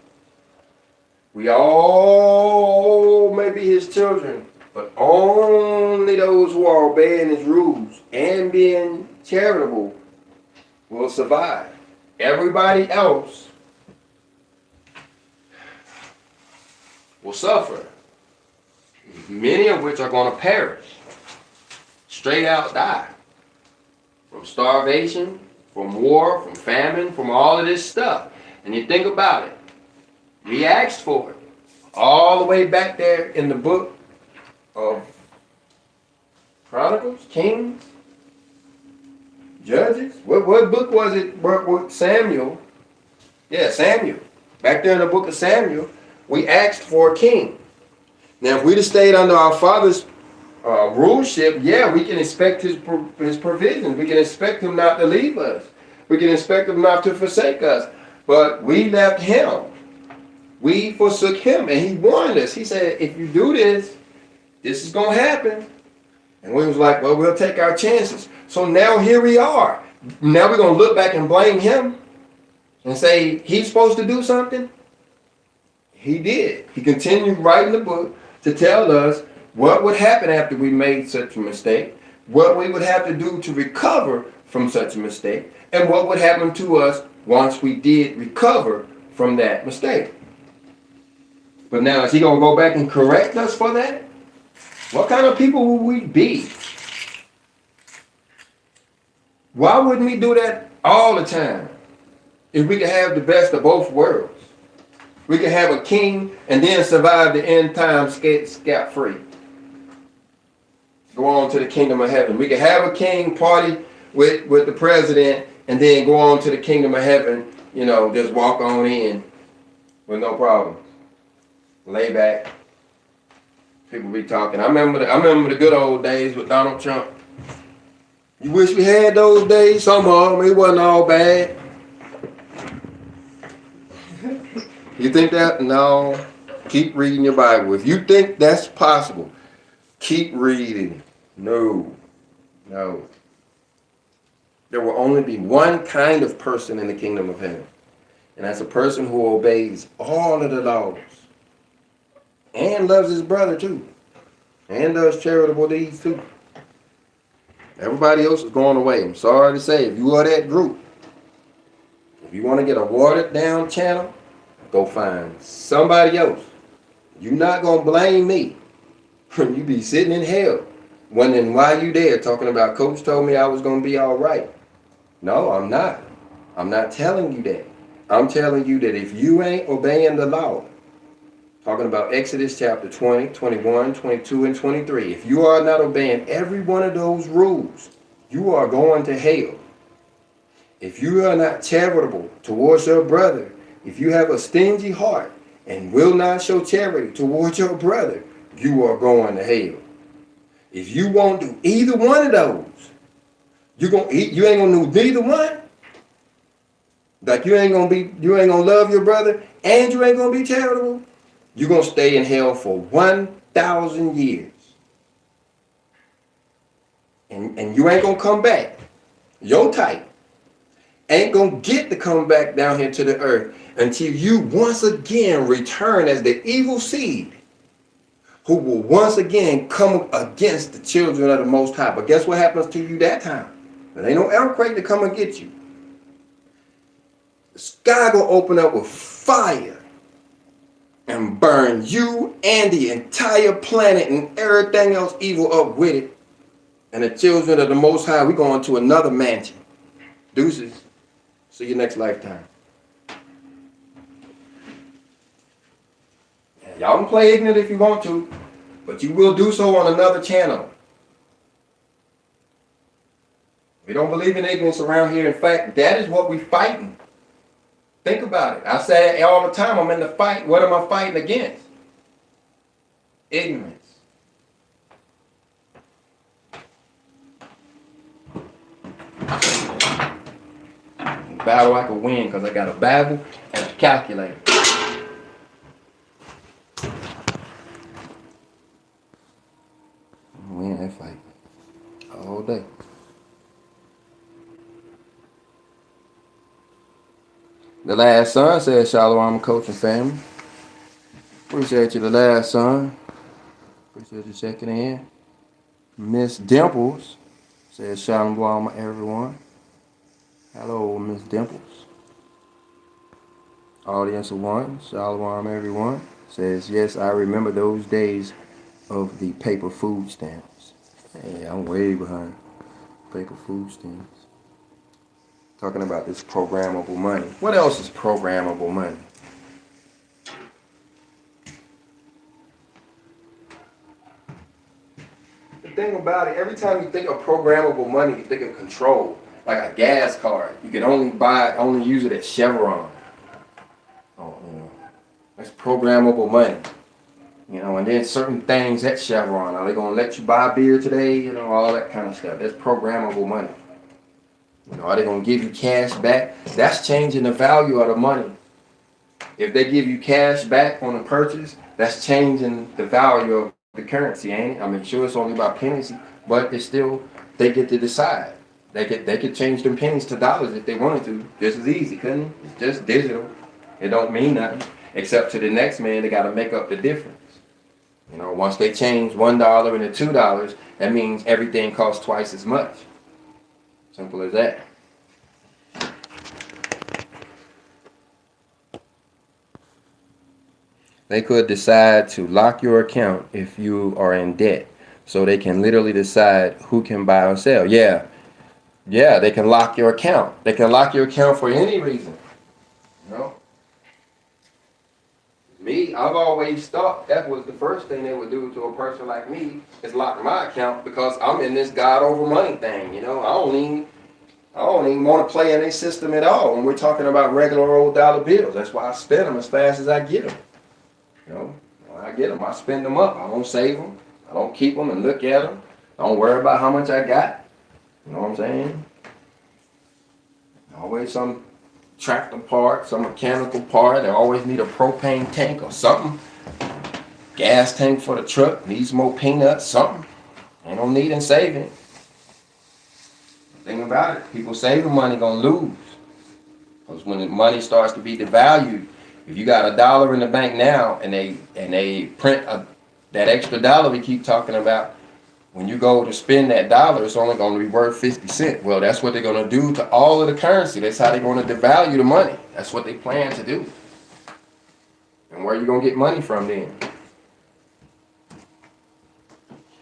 [SPEAKER 1] we all may be his children, but only those who are obeying his rules and being charitable will survive. Everybody else will suffer, many of which are going to perish, straight out die, from starvation, from war, from famine, from all of this stuff. And you think about it, we asked for it all the way back there in the book of Chronicles, Kings, Judges. What book was it? What Samuel? Yeah, Samuel. Back there in the book of Samuel, we asked for a king. Now, if we'd have stayed under our father's ruleship, yeah, we can expect his provisions. We can expect him not to leave us. We can expect him not to forsake us. But we left him. We forsook him, and he warned us. He said, if you do this, this is going to happen. And we was like, well, we'll take our chances. So now here we are. Now we're going to look back and blame him and say he's supposed to do something? He did. He continued writing the book to tell us what would happen after we made such a mistake, what we would have to do to recover from such a mistake, and what would happen to us once we did recover from that mistake. But now, is he going to go back and correct us for that? What kind of people will we be? Why wouldn't we do that all the time? If we could have the best of both worlds. We could have a king and then survive the end time scot-free. Go on to the kingdom of heaven. We could have a king, party with the president, and then go on to the kingdom of heaven, just walk on in with no problem. Lay back. People be talking. I remember the good old days with Donald Trump. You wish we had those days? Some of them, it wasn't all bad. You think that? No. Keep reading your Bible. If you think that's possible, keep reading. No. There will only be one kind of person in the kingdom of heaven. And that's a person who obeys all of the laws. And loves his brother too. And does charitable deeds too. Everybody else is going away. I'm sorry to say, if you are that group, if you want to get a watered down channel, Go find somebody else. You're not going to blame me. You be sitting in hell. Wondering why you there talking about coach told me I was going to be all right. No, I'm not. I'm not telling you that. I'm telling you that if you ain't obeying the law, talking about Exodus chapter 20, 21, 22, and 23, if you are not obeying every one of those rules, you are going to hell. If you are not charitable towards your brother, if you have a stingy heart and will not show charity towards your brother, you are going to hell. If you won't do either one of those, you ain't gonna do neither one. Like you ain't gonna love your brother and you ain't gonna be charitable. You're gonna stay in hell for 1,000 years. And you ain't gonna come back. Your type ain't gonna get to come back down here to the earth until you once again return as the evil seed who will once again come against the children of the Most High. But guess what happens to you that time? There ain't no earthquake to come and get you. The sky gonna open up with fire and burn you and the entire planet and everything else evil up with it. And the children of the Most High, we going to another mansion. Deuces. See you next lifetime. Y'all can play ignorant if you want to, but you will do so on another channel. We don't believe in ignorance around here. In fact, that is what we're fighting. Think about it. I say all the time, I'm in the fight. What am I fighting against? Ignorance. Battle I can win because I got a Bible and a calculator. Win that fight all day. The last son said, Shalom, coaching family. Appreciate you, the last son. Appreciate you checking in. Miss Dimples says, Shalom, everyone. Hello, Miss Dimples. Audience of one, Shalom, everyone. Says, yes, I remember those days of the paper food stamps. Hey, I'm way behind paper food stamps. Talking about this programmable money. What else is programmable money? The thing about it, every time you think of programmable money, you think of control. Like a gas card. You can only use it at Chevron. Oh, that's programmable money. And then certain things at Chevron. Are they going to let you buy beer today? All that kind of stuff. That's programmable money. Are they going to give you cash back? That's changing the value of the money. If they give you cash back on a purchase, that's changing the value of the currency, ain't it? I mean, sure, it's only about pennies, but it's still, they get to decide. They could change them pennies to dollars if they wanted to. Just as easy, couldn't it? It's just digital. It don't mean nothing. Except to the next man, they got to make up the difference. Once they change $1 into $2, that means everything costs twice as much. Simple as that. They could decide to lock your account if you are in debt. So they can literally decide who can buy or sell. Yeah, they can lock your account. They can lock your account for any reason. Me, I've always thought that was the first thing they would do to a person like me is lock my account because I'm in this God over money thing. I don't even want to play in their system at all when we're talking about regular old dollar bills. That's why I spend them as fast as I get them. When I get them, I spend them up. I don't save them. I don't keep them and look at them. I don't worry about how much I got. You know what I'm saying? Always some tractor part, some mechanical part. They always need a propane tank or something. Gas tank for the truck. Needs more peanuts, something. Ain't no need in saving. The thing about it, people saving money gonna lose. Because when the money starts to be devalued, if you got $1 in the bank now and they print that extra dollar we keep talking about, when you go to spend that dollar, it's only going to be worth 50 cents. Well, that's what they're going to do to all of the currency. That's how they're going to devalue the money. That's what they plan to do. Where are you going to get money from then?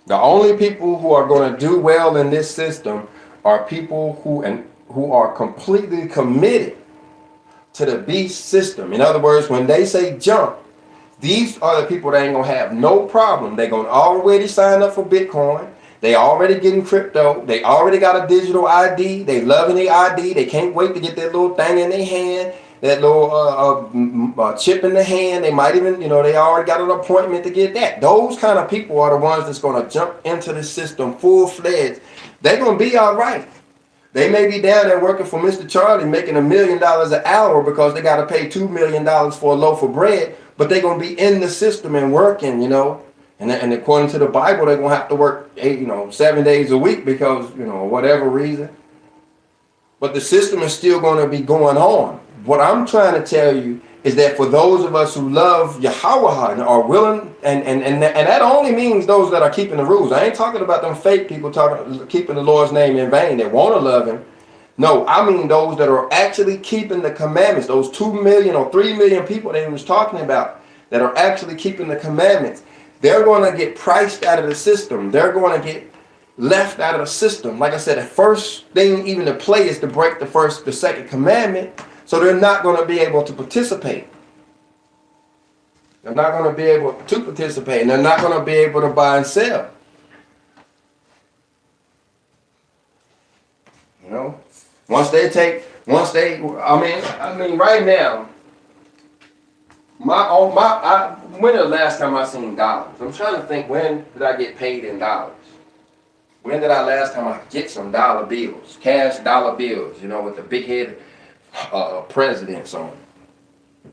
[SPEAKER 1] The only people who are going to do well in this system are people who are completely committed to the beast system. In other words, when they say jump, these are the people that ain't going to have no problem. They're going to already sign up for Bitcoin. They already getting crypto. They already got a digital ID. They loving the ID. They can't wait to get that little thing in their hand, that little chip in the hand. They might even, they already got an appointment to get that. Those kind of people are the ones that's going to jump into the system full-fledged. They're going to be all right. They may be down there working for Mr. Charlie making $1 million an hour because they got to pay $2 million for a loaf of bread, but they're going to be in the system and working, And according to the Bible, they're going to have to work 7 days a week because, whatever reason. But the system is still going to be going on. What I'm trying to tell you is that for those of us who love Yahweh and are willing, and that only means those that are keeping the rules. I ain't talking about them fake people keeping the Lord's name in vain that want to love him. No, I mean those that are actually keeping the commandments. Those 2 million or 3 million people that he was talking about that are actually keeping the commandments. They're going to get priced out of the system. They're going to get left out of the system. Like I said, the first thing even to play is to break the second commandment. So they're not going to be able to participate. They're not going to be able to participate. And they're not going to be able to buy and sell. I mean, right now, when the last time I seen dollars? I'm trying to think, when did I get paid in dollars? When did I last time I get some dollar bills, cash dollar bills, with the big head presidents on it?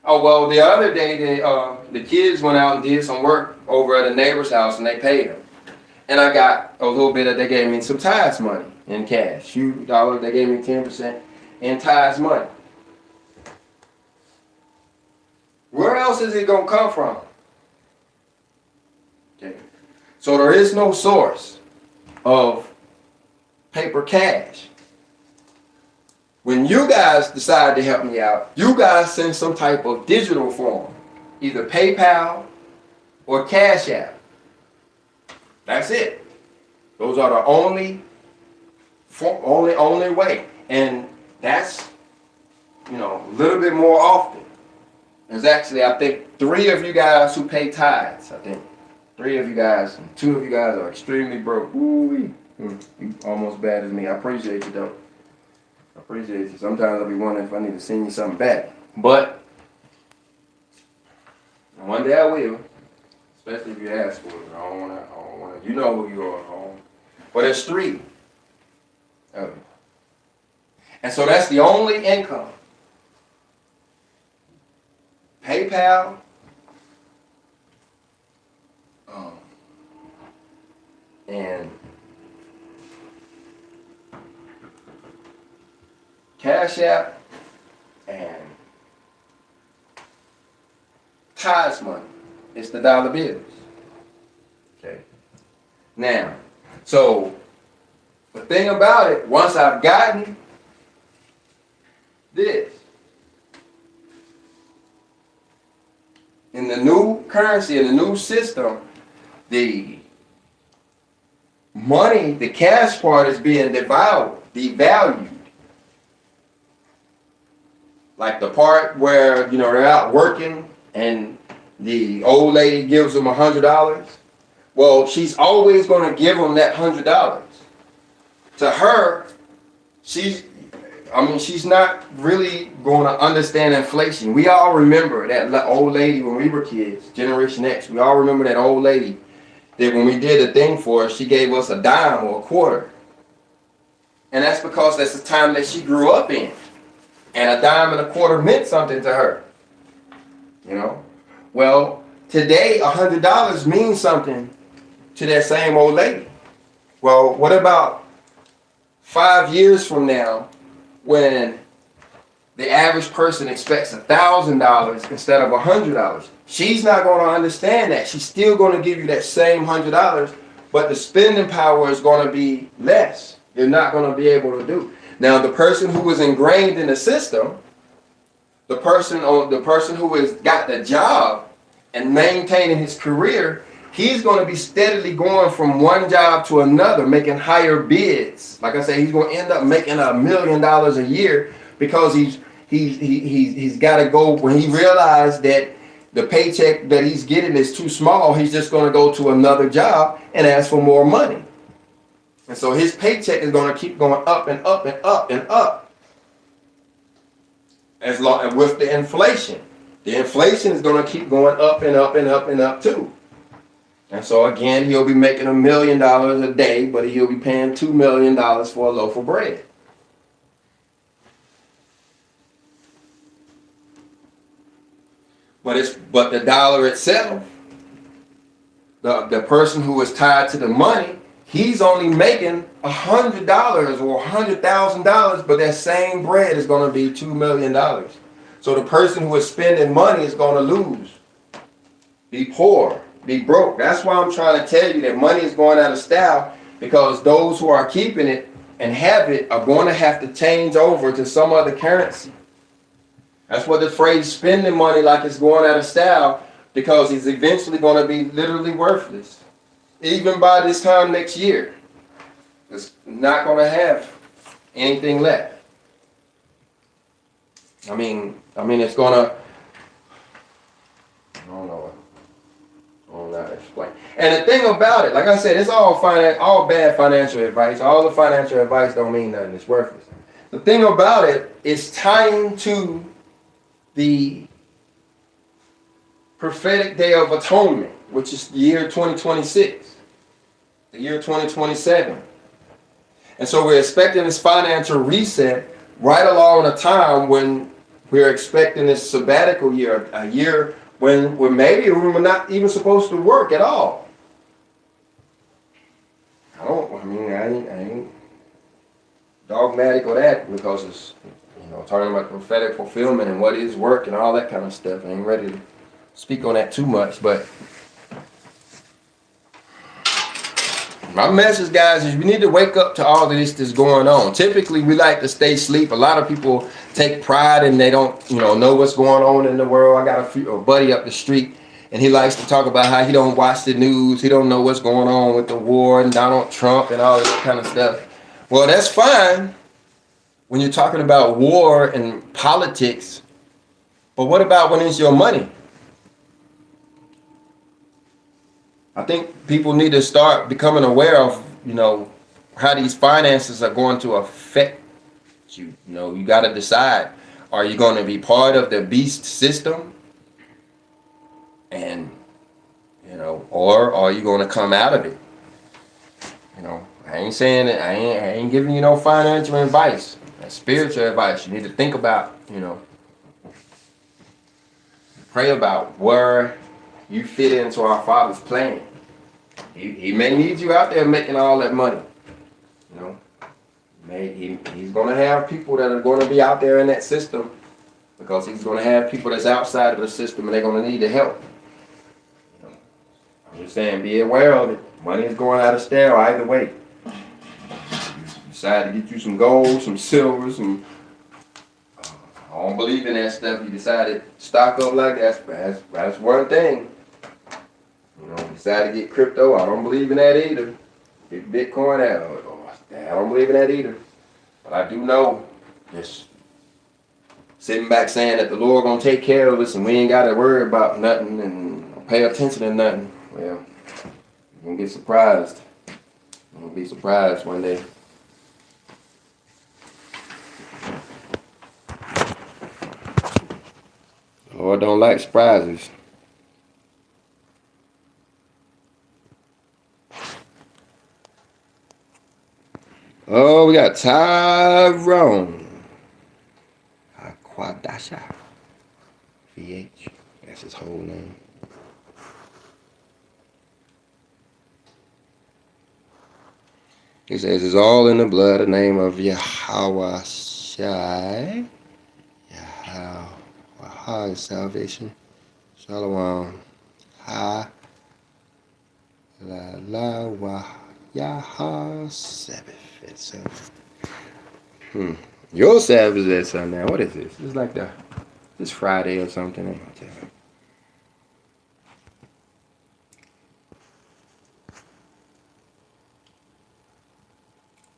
[SPEAKER 1] Oh, well, the other day, the kids went out and did some work over at a neighbor's house and they paid them. And I got a little bit they gave me some tithes money in cash. They gave me 10% in tithes money. Where else is it going to come from? Okay. So there is no source of paper cash. When you guys decide to help me out, you guys send some type of digital form, either PayPal or Cash App. That's it. Those are the only way. And that's, a little bit more often. There's actually, I think, 3 of you guys who pay tithes. I think 3 of you guys, and 2 of you guys are extremely broke. Ooh, you almost bad as me. I appreciate you, though. I appreciate you. Sometimes I'll be wondering if I need to send you something back. But one day I will. Especially if you ask for it. I don't want to. You know who you are. But there's 3 of you. And so that's the only income. PayPal, and Cash App, and tithes money. It's the dollar bills. Okay. Now, so the thing about it, once I've gotten this, in the new currency, in the new system, the money, the cash part is being devalued. Like the part where, they're out working and the old lady gives them $100. Well, she's always going to give them that $100. To her, she's not really going to understand inflation. We all remember that old lady when we were kids, Generation X. We all remember that old lady that when we did a thing for her, she gave us a dime or a quarter. And that's because that's the time that she grew up in. And a dime and a quarter meant something to her. Well, today, $100 means something to that same old lady. Well, what about 5 years from now, when the average person expects $1,000 instead of $100? She's not going to understand that. She's still going to give you that same $100, but the spending power is going to be less. You're not going to be able to do. Now, the person who was ingrained in the system, the person who has got the job and maintaining his career, he's going to be steadily going from one job to another, making higher bids. Like I said, he's going to end up making $1 million a year because he's got to go. When he realized that the paycheck that he's getting is too small, he's just going to go to another job and ask for more money. And so his paycheck is going to keep going up and up and up and up. As long with the inflation. The inflation is going to keep going up and up and up and up too. And so again, he'll be making $1 million a day, but he'll be paying $2 million for a loaf of bread. But the dollar itself, the person who is tied to the money, he's only making $100 or $100,000, but that same bread is going to be $2 million. So the person who is spending money is going to lose, be poor, be broke. That's why I'm trying to tell you that money is going out of style, because those who are keeping it and have it are going to have to change over to some other currency. That's what the phrase spending money like it's going out of style, because it's eventually going to be literally worthless. Even by this time next year, it's not going to have anything left. I mean, it's going to, I don't know how to explain. And the thing about it, like I said, it's all bad financial advice. All the financial advice don't mean nothing. It's worthless. The thing about it is tying to the prophetic day of atonement, which is the year 2026, the year 2027. And so we're expecting this financial reset right along a time when we're expecting this sabbatical year, a year when maybe we're not even supposed to work at all. I ain't dogmatic of that, because it's, talking about prophetic fulfillment and what is work and all that kind of stuff. I ain't ready to speak on that too much, but my message, guys, is we need to wake up to all of this that's going on. Typically, we like to stay asleep. A lot of people take pride and they don't, know what's going on in the world. I got a buddy up the street, and he likes to talk about how he don't watch the news. He don't know what's going on with the war and Donald Trump and all this kind of stuff. Well, that's fine when you're talking about war and politics, but what about when it's your money? I think people need to start becoming aware of, how these finances are going to affect you. You got to decide, are you going to be part of the beast system? And, or are you going to come out of it? I ain't saying that, I ain't giving you no financial advice. That's spiritual advice. You need to think about, pray about where you fit into our Father's plan. He may need you out there making all that money. He's going to have people that are going to be out there in that system, because he's going to have people that's outside of the system, and they're going to need the help. I'm just saying, be aware of it. Money is going out of style either way. You decide to get you some gold, some silver, some... I don't believe in that stuff. You decided to stock up like that. That's one thing. Decide to get crypto. I don't believe in that either. Get Bitcoin out. I don't believe in that either. But I do know, just sitting back saying that the Lord gonna take care of us and we ain't got to worry about nothing and pay attention to nothing. Well, you're gonna get surprised. You're gonna be surprised one day. The Lord don't like surprises. Oh, we got Tyrone Aquadasha. VH. That's his whole name. He says it's all in the blood, the name of Yahweh Shai. Yahweh is salvation. Shalom. Ha. La la wa Yahweh Sabbath. Your Sabbath is at sundown. What is this? It's like the It's Friday or something.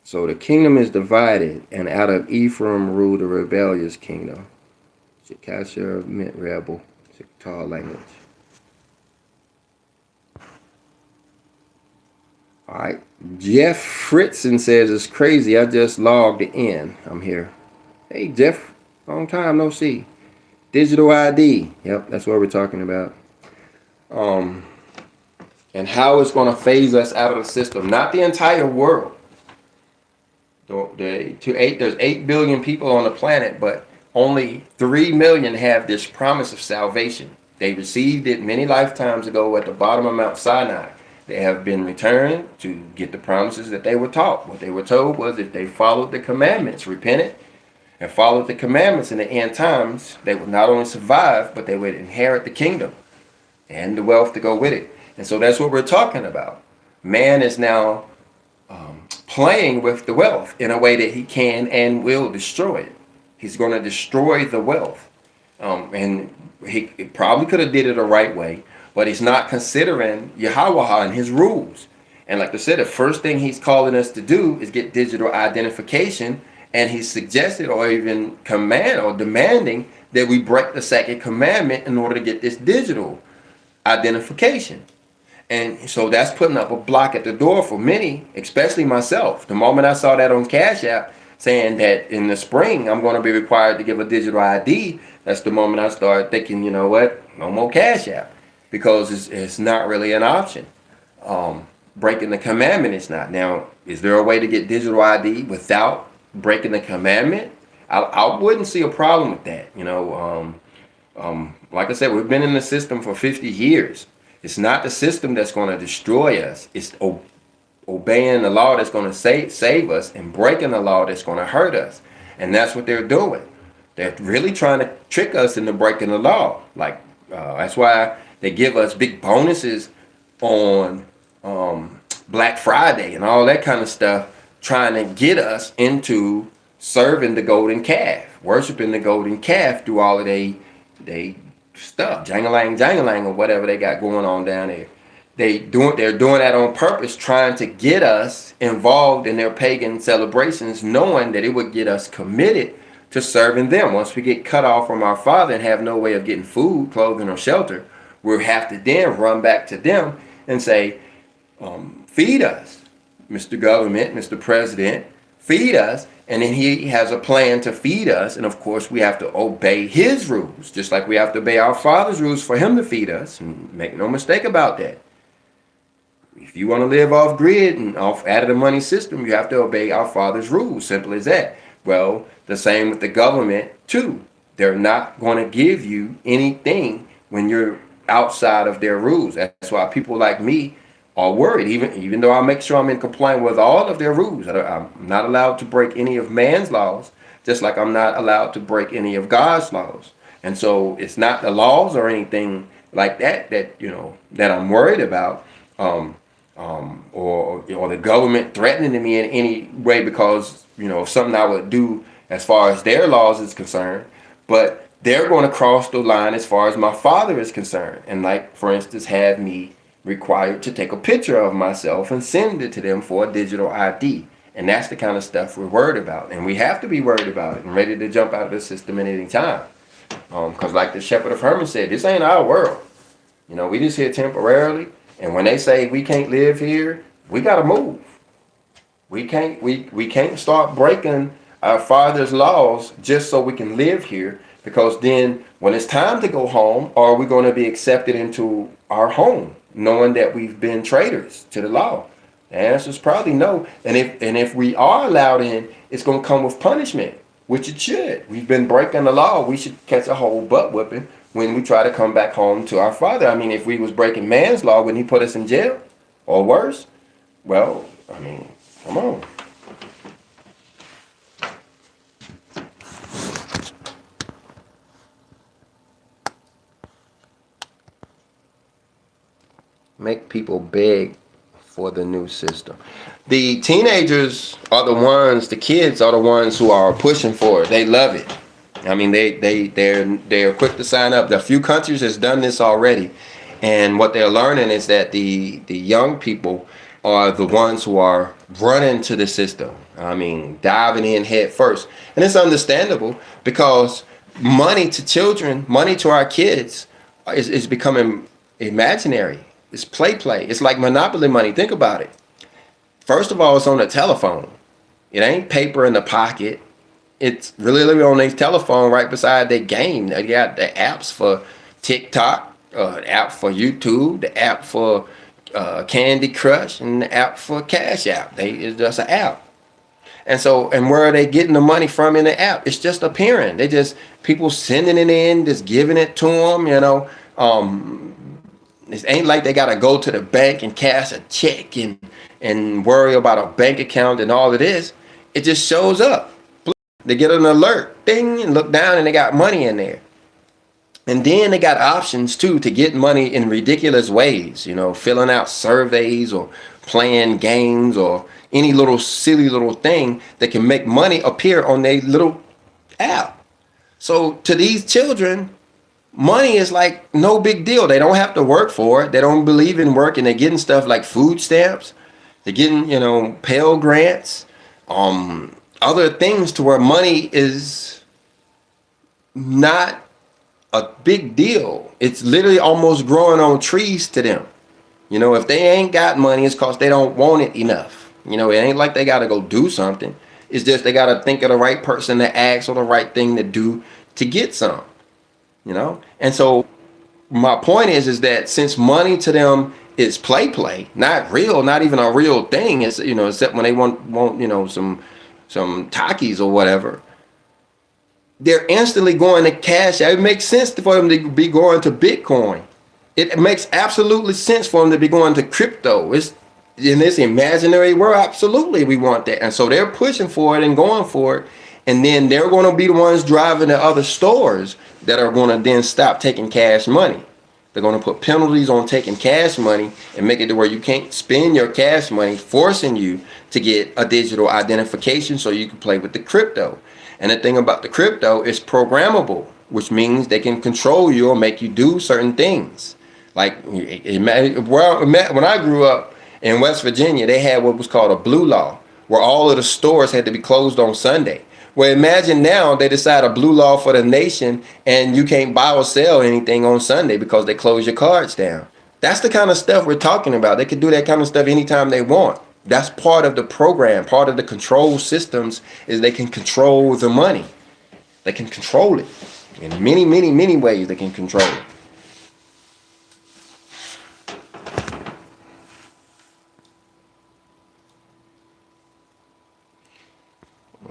[SPEAKER 1] So the kingdom is divided, and out of Ephraim ruled the rebellious kingdom. Shikasha meant rebel. Tall language. All right. Jeff Fritzen says it's crazy. I just logged in. I'm here. Hey, Jeff. Long time no see. Digital ID. Yep, that's what we're talking about. And how it's going to phase us out of the system. Not the entire world. There's 8 billion people on the planet, but only 3 million have this promise of salvation. They received it many lifetimes ago at the bottom of Mount Sinai. They have been returned to get the promises that they were taught. What they were told was if they followed the commandments, repented, and followed the commandments in the end times, they would not only survive, but they would inherit the kingdom and the wealth to go with it. And so that's what we're talking about. Man is now playing with the wealth in a way that he can and will destroy it. He's going to destroy the wealth. And he probably could have did it the right way, but he's not considering Yahweh and his rules. And like I said, the first thing he's calling us to do is get digital identification. And he suggested or even demanding that we break the second commandment in order to get this digital identification. And so that's putting up a block at the door for many, especially myself. The moment I saw that on Cash App saying that in the spring I'm going to be required to give a digital ID, that's the moment I started thinking, you know what, no more Cash App, because it's not really an option. Breaking the commandment is not. Now, is there a way to get digital ID without breaking the commandment? I wouldn't see a problem with that. Like I said, we've been in the system for 50 years. It's not the system that's going to destroy us. It's obeying the law that's going to save us and breaking the law that's going to hurt us. And that's what they're doing. They're really trying to trick us into breaking the law. That's why they give us big bonuses on Black Friday and all that kind of stuff, trying to get us into serving the golden calf, worshiping the golden calf through all of they stuff, jangalang, or whatever they got going on down there. They're doing that on purpose, trying to get us involved in their pagan celebrations, knowing that it would get us committed to serving them. Once we get cut off from our Father and have no way of getting food, clothing, or shelter, we'll have to then run back to them and say, feed us, Mr. Government, Mr. President, feed us. And then he has a plan to feed us. And of course, we have to obey his rules, just like we have to obey our Father's rules for him to feed us. And make no mistake about that. If you want to live off grid and off out of the money system, you have to obey our Father's rules. Simple as that. Well, the same with the government too. They're not going to give you anything when you're outside of their rules. That's why people like me are worried, even though I make sure I'm in compliance with all of their rules. I'm not allowed to break any of man's laws, just like I'm not allowed to break any of God's laws. And so it's not the laws or anything like that I'm worried about, or the government threatening me in any way because of something I would do as far as their laws is concerned. But they're going to cross the line as far as my Father is concerned, and like, for instance, have me required to take a picture of myself and send it to them for a digital ID. And that's the kind of stuff we're worried about. And we have to be worried about it and ready to jump out of the system at any time. Because like the shepherd of Hermas said, this ain't our world. We just here temporarily. And when they say we can't live here, we got to move. We can't start breaking our Father's laws just so we can live here. Because then when it's time to go home, are we going to be accepted into our home, knowing that we've been traitors to the law? The answer is probably no. And if we are allowed in, it's going to come with punishment, which it should. We've been breaking the law. We should catch a whole butt whipping when we try to come back home to our Father. I mean, if we was breaking man's law, wouldn't he put us in jail or worse? Well, I mean, come on. Make people beg for the new system. The teenagers are the ones, the kids are the ones who are pushing for it. They love it. I mean, they're quick to sign up. A few countries has done this already, and what they're learning is that the young people are the ones who are running to the system. I mean, diving in head first, and it's understandable because money to children, money to our kids, is becoming imaginary. It's play. It's like Monopoly money. Think about it. First of all, it's on the telephone. It ain't paper in the pocket. It's really on their telephone right beside their game. They got the apps for TikTok, the app for YouTube, the app for Candy Crush, and the app for Cash App. It's just an app. And where are they getting the money from in the app? It's just appearing. They just people sending it in, just giving it to them. It ain't like they gotta go to the bank and cash a check and worry about a bank account and all of this. It just shows up. They get an alert, ding, and look down, and they got money in there. And then they got options too to get money in ridiculous ways. Filling out surveys or playing games or any little silly little thing that can make money appear on their little app. So to these children, money is like no big deal. They don't have to work for it. They don't believe in work, and they're getting stuff like food stamps. They're getting, Pell Grants, other things to where money is not a big deal. It's literally almost growing on trees to them. If they ain't got money, it's because they don't want it enough. It ain't like they got to go do something. It's just they got to think of the right person to ask or the right thing to do to get some. And so my point is that since money to them is play, not real, not even a real thing, it's except when they want some Takis or whatever, they're instantly going to cash out. It makes sense for them to be going to Bitcoin. It makes absolutely sense for them to be going to crypto. It's in this imaginary world. Absolutely, we want that. And so they're pushing for it and going for it. And then they're going to be the ones driving the other stores that are going to then stop taking cash money. They're going to put penalties on taking cash money and make it to where you can't spend your cash money, forcing you to get a digital identification so you can play with the crypto. And the thing about the crypto is programmable, which means they can control you or make you do certain things. Like when I grew up in West Virginia, they had what was called a blue law, where all of the stores had to be closed on Sunday. Well, imagine now they decide a blue law for the nation and you can't buy or sell anything on Sunday because they close your cards down. That's the kind of stuff we're talking about. They could do that kind of stuff anytime they want. That's part of the program. Part of the control systems is they can control the money. They can control it in many, many, many ways. They can control it.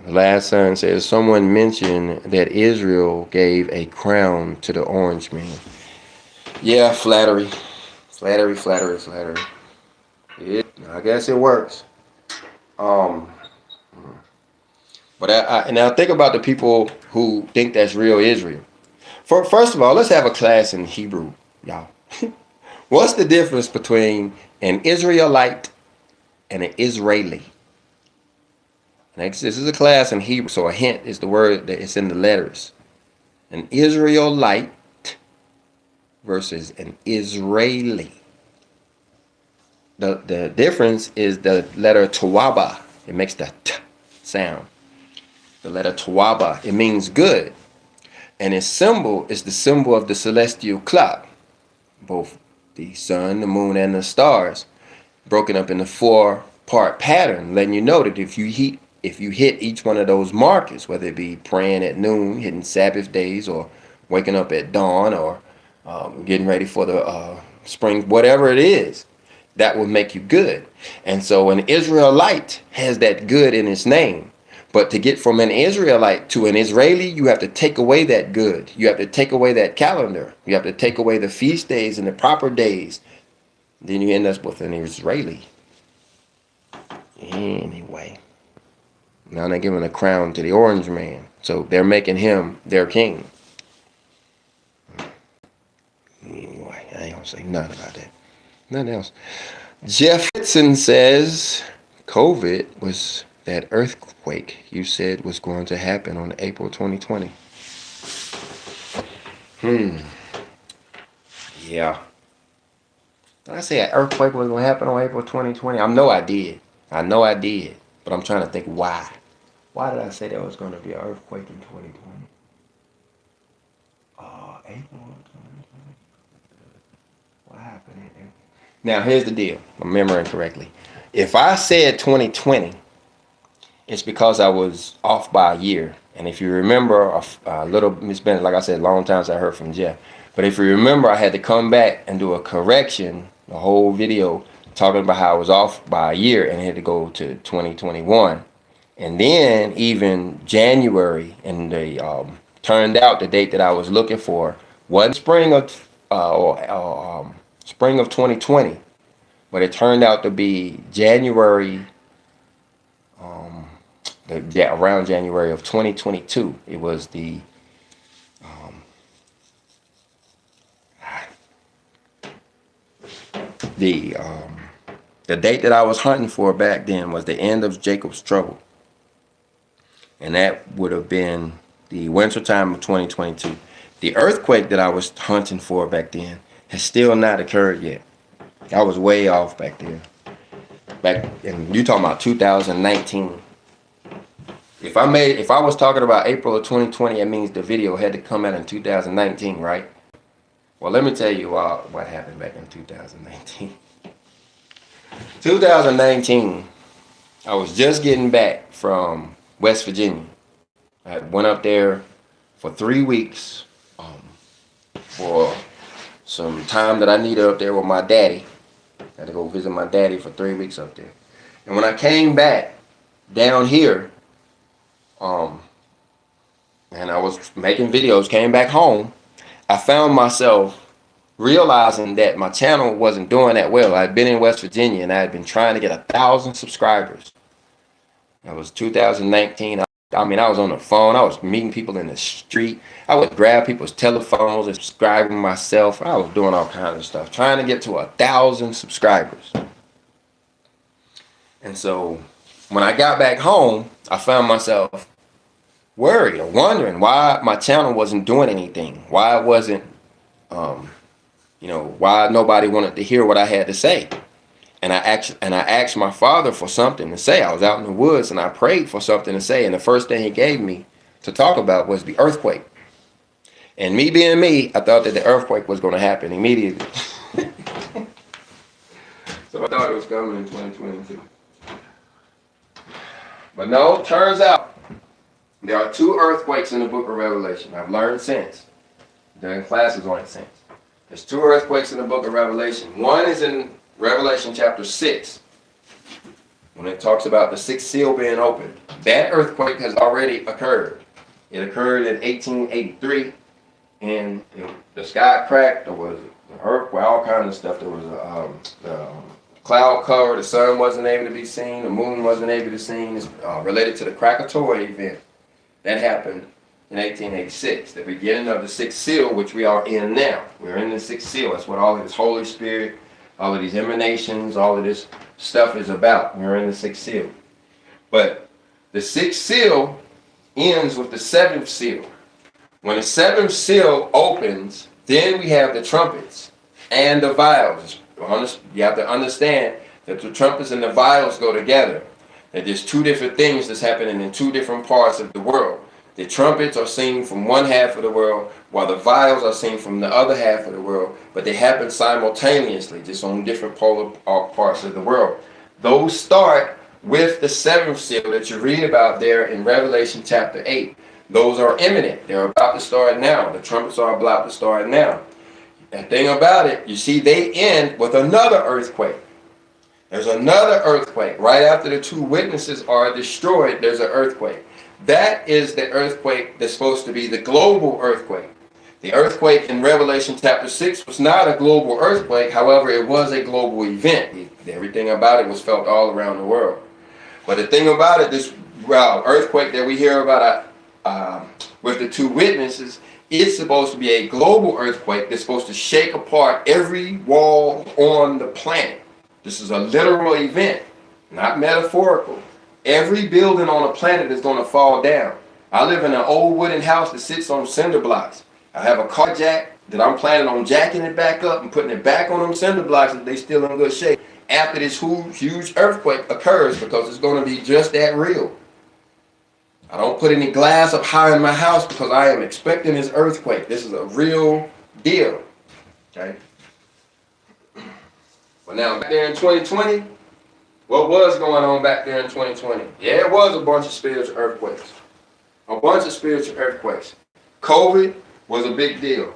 [SPEAKER 1] The last son says, someone mentioned that Israel gave a crown to the orange man. Yeah, flattery. Flattery. Yeah, I guess it works. But now think about the people who think that's real Israel. First of all, let's have a class in Hebrew, y'all. What's the difference between an Israelite and an Israeli? Next, this is a class in Hebrew, so a hint is the word that is in the letters. An Israelite versus an Israeli. The difference is the letter Tawaba. It makes the T sound. The letter Tawaba, it means good. And its symbol is the symbol of the celestial clock. Both the sun, the moon, and the stars, broken up in a 4-part pattern, letting you know that if you hit each one of those markers, whether it be praying at noon, hitting Sabbath days, or waking up at dawn, or getting ready for the spring, whatever it is, that will make you good. And so an Israelite has that good in its name. But to get from an Israelite to an Israeli, you have to take away that good. You have to take away that calendar. You have to take away the feast days and the proper days. Then you end up with an Israeli. Anyway. Now they're giving a crown to the orange man. So they're making him their king. Anyway, I ain't gonna say nothing about that. Nothing else. Jefferson says COVID was that earthquake you said was going to happen on April 2020. Yeah. Did I say an earthquake was going to happen on April 2020? I know I did. I know I did. But I'm trying to think why. Why did I say there was going to be an earthquake in 2020? April 2020. What happened in there? Now, here's the deal. I'm remembering correctly. If I said 2020, it's because I was off by a year. And if you remember, a little, it's been, like I said, a long time since I heard from Jeff. But if you remember, I had to come back and do a correction, the whole video, talking about how I was off by a year and had to go to 2021. And then even January, and the turned out the date that I was looking for wasn't spring of 2020, but it turned out to be January, around January of 2022. It was the date that I was hunting for back then was the end of Jacob's trouble, and that would have been the winter time of 2022. The earthquake that I was hunting for back then has still not occurred yet. I was way off back then. Back, and you talking about 2019. If I was talking about April of 2020, it means the video had to come out in 2019, right? Well, let me tell you what happened back in 2019. 2019, I was just getting back from West Virginia. I went up there for 3 weeks for some time that I needed up there with my daddy. I had to go visit my daddy for 3 weeks up there. And when I came back down here, and I was making videos, came back home, I found myself realizing that my channel wasn't doing that well. I'd been in West Virginia and I had been trying to get 1,000 subscribers. That was 2019. I mean, I was on the phone. I was meeting people in the street. I would grab people's telephones and subscribing myself. I was doing all kinds of stuff, trying to get to 1,000 subscribers. And so when I got back home, I found myself worried or wondering why my channel wasn't doing anything. Why it wasn't, why nobody wanted to hear what I had to say. And I asked my father for something to say. I was out in the woods and I prayed for something to say. And the first thing he gave me to talk about was the earthquake. And me being me, I thought that the earthquake was going to happen immediately. So I thought it was coming in 2022. But no, turns out there are 2 earthquakes in the book of Revelation. I've learned since. During classes on it since. There's 2 earthquakes in the book of Revelation. One is in Revelation chapter 6, when it talks about the 6th seal being opened. That earthquake has already occurred. It occurred in 1883, and the sky cracked. There was an earthquake, all kinds of stuff. There was a cloud cover. The sun wasn't able to be seen. The moon wasn't able to be seen. It's related to the Krakatoa event that happened in 1886, the beginning of the 6th seal, which we are in now. We're in the 6th seal. That's what all of this Holy Spirit, all of these emanations, all of this stuff is about. We're in the 6th seal. But the 6th seal ends with the 7th seal. When the 7th seal opens, then we have the trumpets and the vials. You have to understand that the trumpets and the vials go together. That there's 2 different things that's happening in 2 different parts of the world. The trumpets are seen from one half of the world, while the vials are seen from the other half of the world, but they happen simultaneously, just on different polar parts of the world. Those start with the 7th seal that you read about there in Revelation chapter 8. Those are imminent. They're about to start now. The trumpets are about to start now. The thing about it, you see, they end with another earthquake. There's another earthquake. Right after the 2 witnesses are destroyed, there's an earthquake. That is the earthquake that's supposed to be the global earthquake. The earthquake in Revelation chapter 6 was not a global earthquake. However, it was a global event. Everything about it was felt all around the world. But the thing about it, this earthquake that we hear about with the 2 witnesses, it's supposed to be a global earthquake that's supposed to shake apart every wall on the planet. This is a literal event, not metaphorical. Every building on the planet is going to fall down. I live in an old wooden house that sits on cinder blocks. I have a car jack that I'm planning on jacking it back up and putting it back on them cinder blocks if they still in good shape after this huge earthquake occurs, because it's going to be just that real. I don't put any glass up high in my house because I am expecting this earthquake. This is a real deal. Okay? But now, back there in 2020, what was going on back there in 2020? Yeah, it was a bunch of spiritual earthquakes. A bunch of spiritual earthquakes. COVID was a big deal.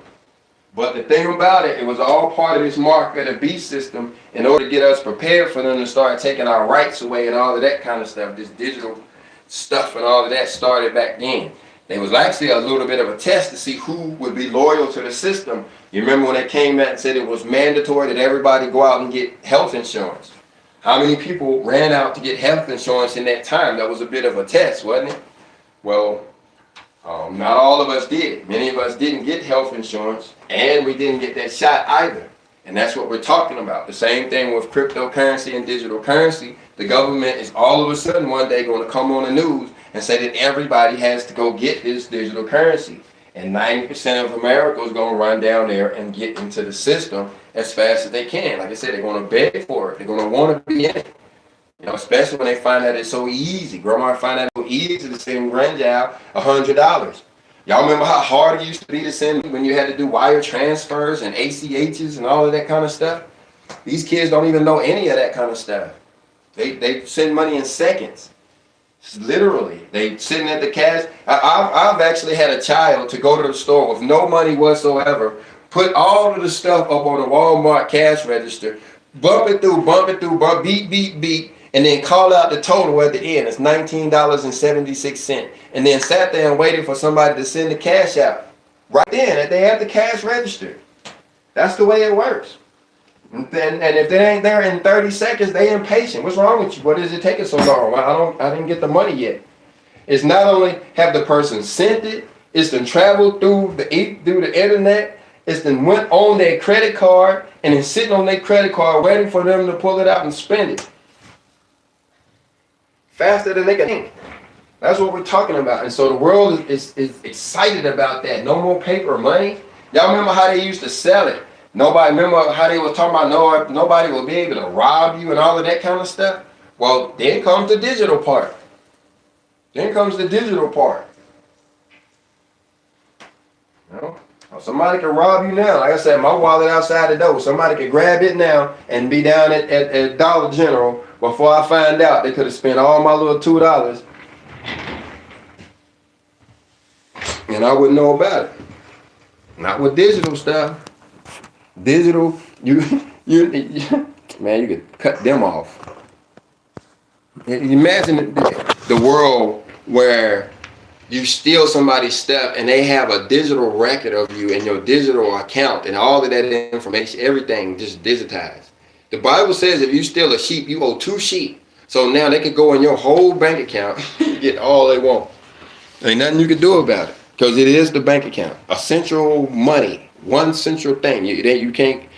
[SPEAKER 1] But the thing about it, it was all part of this mark of the beast system in order to get us prepared for them to start taking our rights away and all of that kind of stuff. This digital stuff and all of that started back then. There was actually a little bit of a test to see who would be loyal to the system. You remember when they came out and said it was mandatory that everybody go out and get health insurance? How many people ran out to get health insurance in that time? That was a bit of a test, wasn't it? Well, not all of us did. Many of us didn't get health insurance, and we didn't get that shot either. And that's what we're talking about. The same thing with cryptocurrency and digital currency. The government is all of a sudden one day going to come on the news and say that everybody has to go get this digital currency. And 90% of America is going to run down there and get into the system as fast as they can. Like I said, they're going to beg for it. They're going to want to be in it. You know, especially when they find out it's so easy. Grandma find out it's so easy to send grandchild $100. Y'all remember how hard it used to be to send when you had to do wire transfers and ACHs and all of that kind of stuff? These kids don't even know any of that kind of stuff. They send money in seconds. Literally. They sitting at the cash. I've actually had a child to go to the store with no money whatsoever, put all of the stuff up on the Walmart cash register, bump it through, beep, beep, beep, and then call out the total at the end. It's $19.76. And then sat there and waited for somebody to send the cash out. Right then, they have the cash register. That's the way it works. And if they ain't there in 30 seconds, they impatient. What's wrong with you? What is it taking so long? I didn't get the money yet. It's not only have the person sent it, it's then traveled through the internet, it's then went on their credit card and then sitting on their credit card waiting for them to pull it out and spend it. Faster than they can think. That's what we're talking about. And so the world is excited about that. No more paper money. Y'all remember how they used to sell it? Remember how they were talking about nobody will be able to rob you and all of that kind of stuff? Well, then comes the digital part. You know? Somebody can rob you now. Like I said, my wallet outside the door. Somebody can grab it now and be down at Dollar General. Before I find out, they could have spent all my little $2. And I wouldn't know about it. Not with digital stuff. Digital, man, you could cut them off. Imagine the world where you steal somebody's stuff and they have a digital record of you and your digital account and all of that information, everything just digitized. The Bible says if you steal a sheep, you owe 2 sheep. So now they could go in your whole bank account and get all they want. Ain't nothing you can do about it because it is the bank account. A central money, one central thing. You can't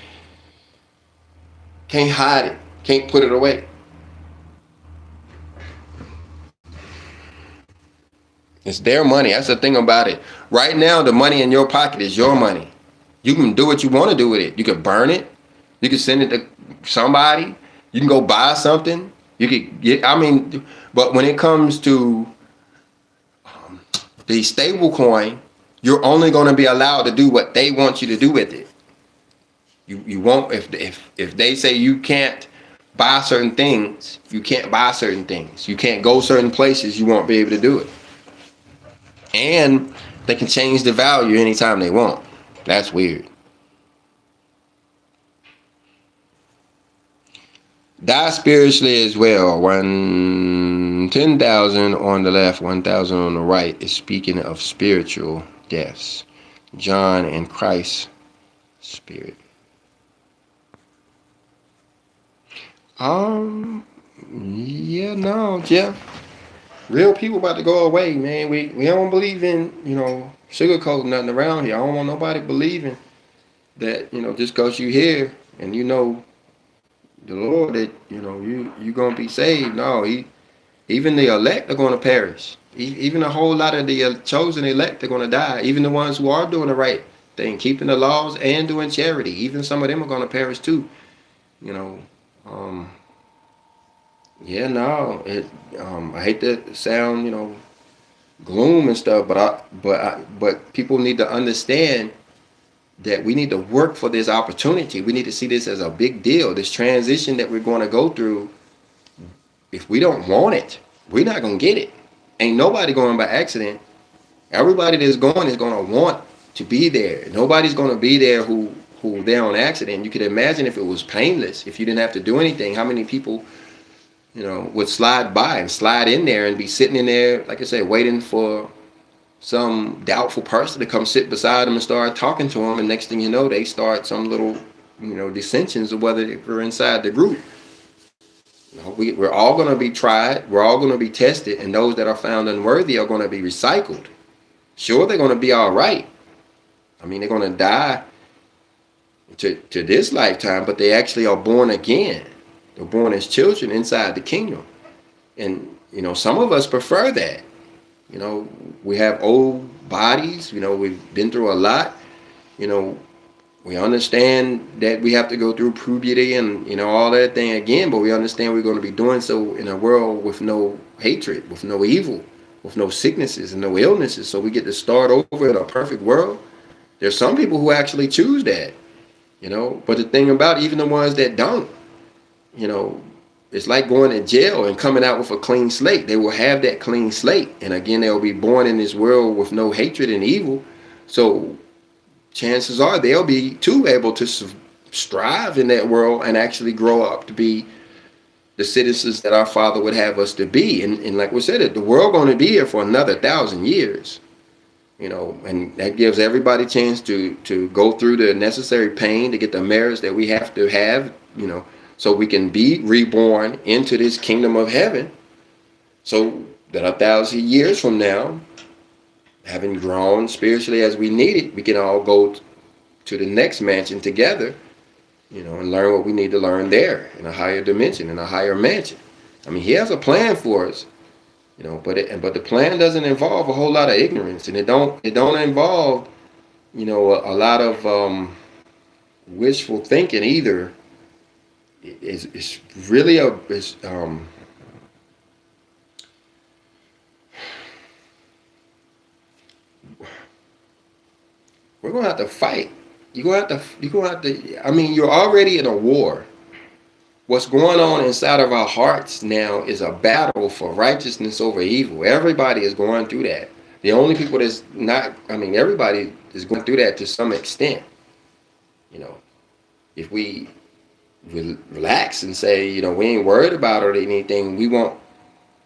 [SPEAKER 1] hide it, can't put it away. It's their money. That's the thing about it. Right now, the money in your pocket is your money. You can do what you want to do with it. You can burn it. You can send it to somebody. You can go buy something. You could get. But when it comes to the stable coin, you're only going to be allowed to do what they want you to do with it. You won't. If they say you can't buy certain things, you can't buy certain things. You can't go certain places. You won't be able to do it. And they can change the value anytime they want. That's weird. Die spiritually as well. 10,000 on the left, 1,000 on the right is speaking of spiritual deaths. John and Christ's spirit. Jeff. Real people about to go away, man. We don't believe in, sugarcoating nothing around here. I don't want nobody believing that, just because you here and you know the Lord that, you're going to be saved. No, even the elect are going to perish.
[SPEAKER 2] Even a whole lot of the chosen elect are going to die. Even the ones who are doing the right thing, keeping the laws and doing charity. Even some of them are going to perish too. You know. Um, yeah, no. I hate to sound, gloom and stuff, but people need to understand that we need to work for this opportunity. We need to see this as a big deal. This transition that we're going to go through. If we don't want it, we're not going to get it. Ain't nobody going by accident. Everybody that's going is going to want to be there. Nobody's going to be there who there on accident. You could imagine if it was painless, if you didn't have to do anything, how many people, would slide by and slide in there and be sitting in there, like I said, waiting for some doubtful person to come sit beside them and start talking to them. And next thing you know, they start some little, dissensions of whether they're inside the group. We're all going to be tried. We're all going to be tested. And those that are found unworthy are going to be recycled. Sure, they're going to be all right. I mean, they're going to die to this lifetime, but they actually are born again. They're born as children inside the kingdom. And, some of us prefer that. We have old bodies. We've been through a lot. We understand that we have to go through puberty and, all that thing again, but we understand we're going to be doing so in a world with no hatred, with no evil, with no sicknesses and no illnesses. So we get to start over in a perfect world. There's some people who actually choose that, but the thing about even the ones that don't, it's like going to jail and coming out with a clean slate. They will have that clean slate. And again, they'll be born in this world with no hatred and evil. So chances are they'll be too able to strive in that world and actually grow up to be the citizens that our Father would have us to be. And like we said, the world going to be here for another 1,000 years, and that gives everybody a chance to go through the necessary pain to get the merits that we have to have, so we can be reborn into this kingdom of heaven, so that 1,000 years from now, having grown spiritually as we need it, we can all go to the next mansion together, and learn what we need to learn there in a higher dimension, in a higher mansion. I mean, he has a plan for us, but the plan doesn't involve a whole lot of ignorance, and it don't involve, a lot of wishful thinking either. It's really we're gonna have to fight. You're gonna have to. I mean, you're already in a war. What's going on inside of our hearts now is a battle for righteousness over evil. Everybody is going through that. The only people that's not. I mean, everybody is going through that to some extent. If we relax and say, we ain't worried about it or anything, we won't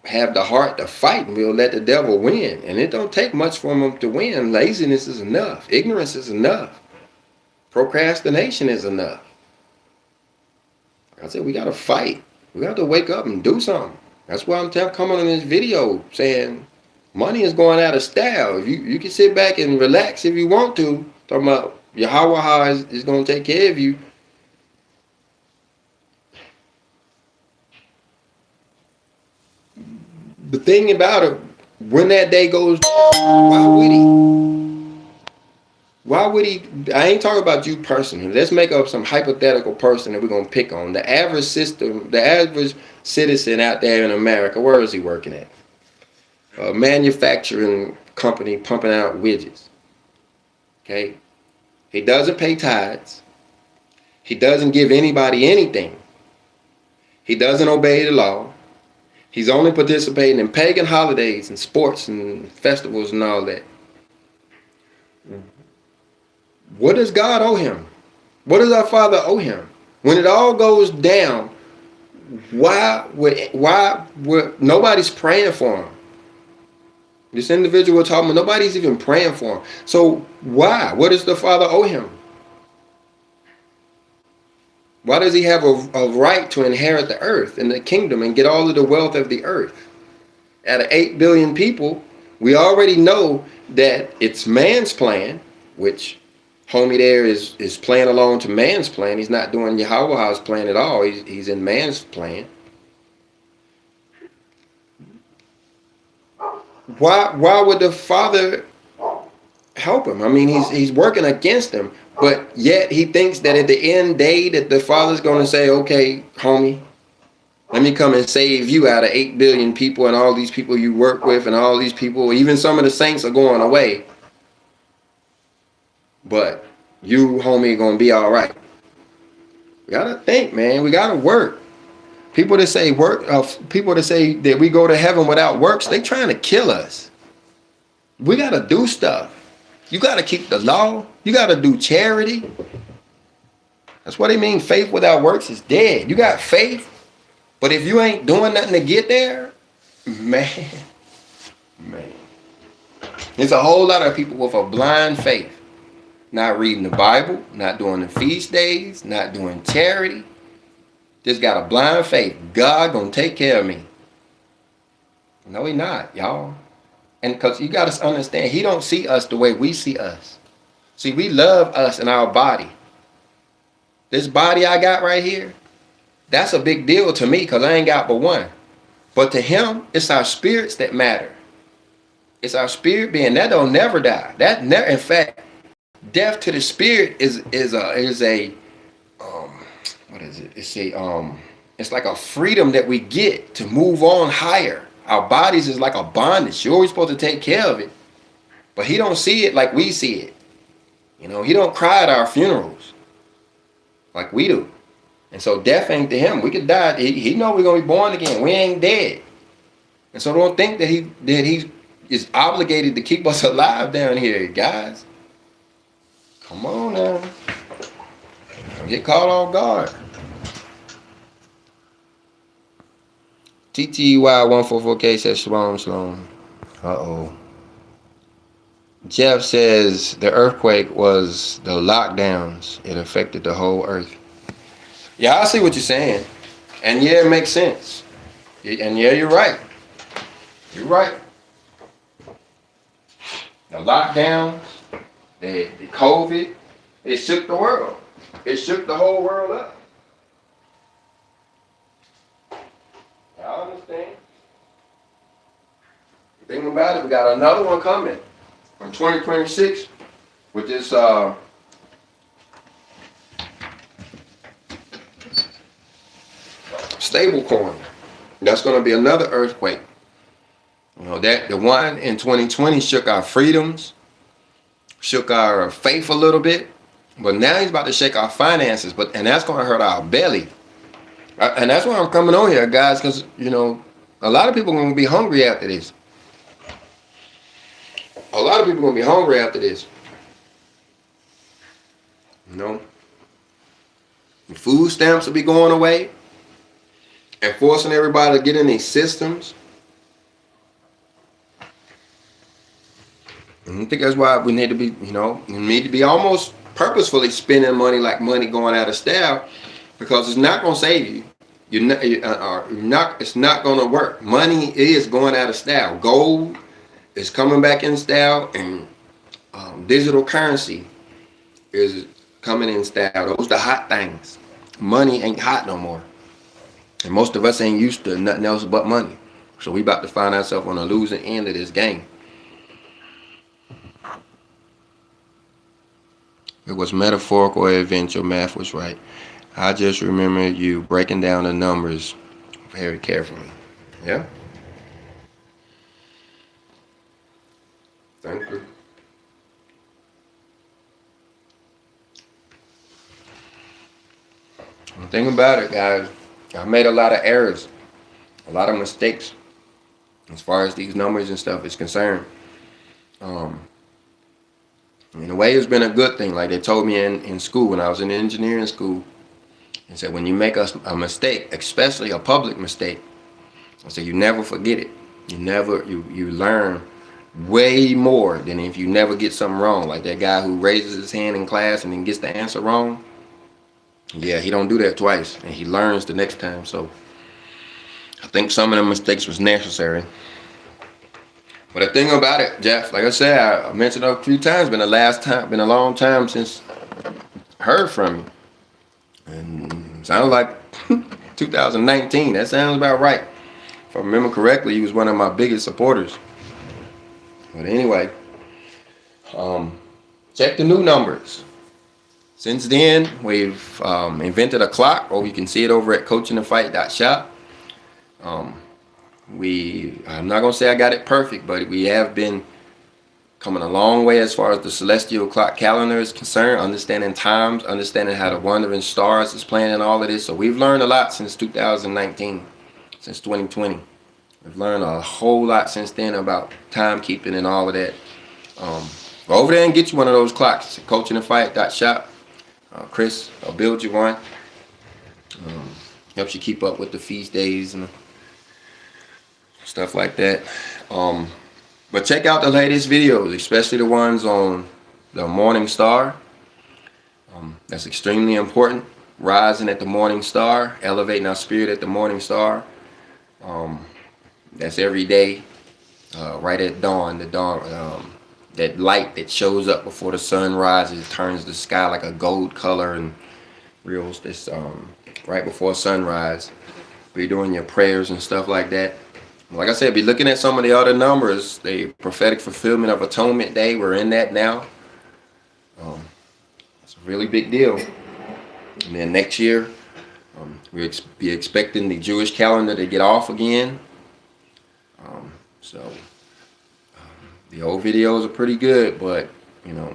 [SPEAKER 2] have the heart to fight, and we'll let the devil win. And it don't take much for him to win. Laziness is enough. Ignorance is enough. Procrastination is enough. I said, we got to fight. We got to wake up and do something. That's why I'm coming on this video saying money is going out of style. You can sit back and relax if you want to. Talking about Yahweh is going to take care of you. The thing about it, when that day goes down, why would he? I ain't talking about you personally. Let's make up some hypothetical person that we're going to pick on. The average citizen out there in America, where is he working at? A manufacturing company pumping out widgets. Okay? He doesn't pay tithes. He doesn't give anybody anything. He doesn't obey the law. He's only participating in pagan holidays and sports and festivals and all that. What does God owe him? What does our Father owe him? When it all goes down, why would nobody's praying for him? This individual we're talking about, nobody's even praying for him. So why? What does the Father owe him? Why does he have a right to inherit the earth and the kingdom and get all of the wealth of the earth? Out of 8 billion people, we already know that it's man's plan, which homie there is playing along to man's plan. He's not doing Yahweh's plan at all. He's in man's plan. Why would the father help him? I mean, he's working against him, but yet he thinks that at the end day that the father's going to say, okay, homie, let me come and save you out of 8 billion people and all these people you work with and all these people, even some of the saints are going away. But you, homie, going to be all right. We got to think, man. We got to work. People that say people that say that we go to heaven without works, they trying to kill us. We got to do stuff. You got to keep the law. You got to do charity. That's what they mean. Faith without works is dead. You got faith, but if you ain't doing nothing to get there, man. There's a whole lot of people with a blind faith. Not reading the Bible, not doing the feast days, not doing charity. Just got a blind faith. God gonna take care of me. No, he not, y'all. And because you got to understand, he don't see us the way we see us. See, we love us in our body. This body I got right here, that's a big deal to me because I ain't got but one. But to him, it's our spirits that matter. It's our spirit being that don't never die. That never, in fact, death to the spirit is a what is it? It's like a freedom that we get to move on higher. Our bodies is like a bondage. You're always supposed to take care of it. But he don't see it like we see it. You know, he don't cry at our funerals like we do. And so death ain't to him. We could die. He know we're gonna be born again. We ain't dead. And so don't think that he is obligated to keep us alive down here, guys. Come on now. Don't get caught off guard. TTY144K says Shalom. Uh-oh. Jeff says the earthquake was the lockdowns. It affected the whole earth. Yeah, I see what you're saying. And yeah, it makes sense. And yeah, you're right. You're right. The lockdowns, the COVID, it shook the world. It shook the whole world up. I understand. The thing about it, we got another one coming from 2026 with this stable coin. That's going to be another earthquake. You know, that the one in 2020 shook our freedoms, shook our faith a little bit, but now he's about to shake our finances, and that's going to hurt our belly. And that's why I'm coming on here, guys, because, you know, a lot of people are going to be hungry after this. A lot of people are going to be hungry after this. You know, the food stamps will be going away and forcing everybody to get in these systems. And I think that's why we need to be, you know, we need to be almost purposefully spending money like money going out of style, because it's not going to save you. It's not going to work. Money is going out of style. Gold is coming back in style, and digital currency is coming in style. Those are the hot things. Money ain't hot no more. And most of us ain't used to nothing else but money. So we about to find ourselves on the losing end of this game. It was metaphorical event. Your math was right. I just remember you breaking down the numbers very carefully. Yeah? Thank you. The thing about it, guys, I made a lot of errors, a lot of mistakes as far as these numbers and stuff is concerned. In a way, it's been a good thing. Like they told me in school, when I was in engineering school, and said, when you make a mistake, especially a public mistake, I said, you never forget it. You learn way more than if you never get something wrong. Like that guy who raises his hand in class and then gets the answer wrong. Yeah, he don't do that twice, and he learns the next time. So I think some of the mistakes was necessary. But the thing about it, Jeff, like I said, I mentioned it a few times, been a long time since I heard from you. And sounds like 2019. That sounds about right. If I remember correctly, he was one of my biggest supporters. But anyway, check the new numbers. Since then, we've invented a clock, or you can see it over at coachinthefight.shop. I'm not gonna say I got it perfect, but we have been coming a long way as far as the celestial clock calendar is concerned, understanding times, understanding how the wandering stars is playing in all of this. So we've learned a lot since 2019, since 2020. We've learned a whole lot since then about timekeeping and all of that. Go over there and get you one of those clocks at coachinthefight.shop. Chris, I'll build you one. Helps you keep up with the feast days and stuff like that. But check out the latest videos, especially the ones on the morning star. That's extremely important. Rising at the morning star, elevating our spirit at the morning star. That's every day, right at dawn. The dawn, that light that shows up before the sun rises, turns the sky like a gold color and reels this right before sunrise. Be doing your prayers and stuff like that. Like I said, be looking at some of the other numbers. The prophetic fulfillment of Atonement Day, we're in that now. It's a really big deal. And then next year, we'll be expecting the Jewish calendar to get off again. The old videos are pretty good, but you know,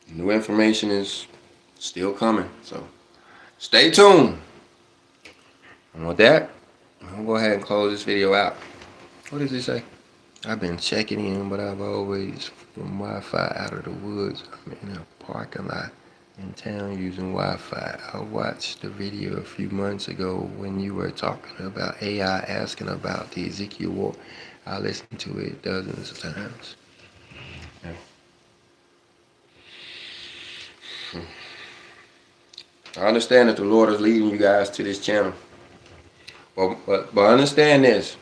[SPEAKER 2] new information is still coming. So stay tuned. And with that, I'll go ahead and close this video out. What does it say? I've been checking in, but I've always from Wi-Fi out of the woods. I'm in a parking lot in town using Wi-Fi. I watched the video a few months ago when you were talking about AI asking about the Ezekiel war. I listened to it dozens of times. I understand that the Lord is leading you guys to this channel. But understand this.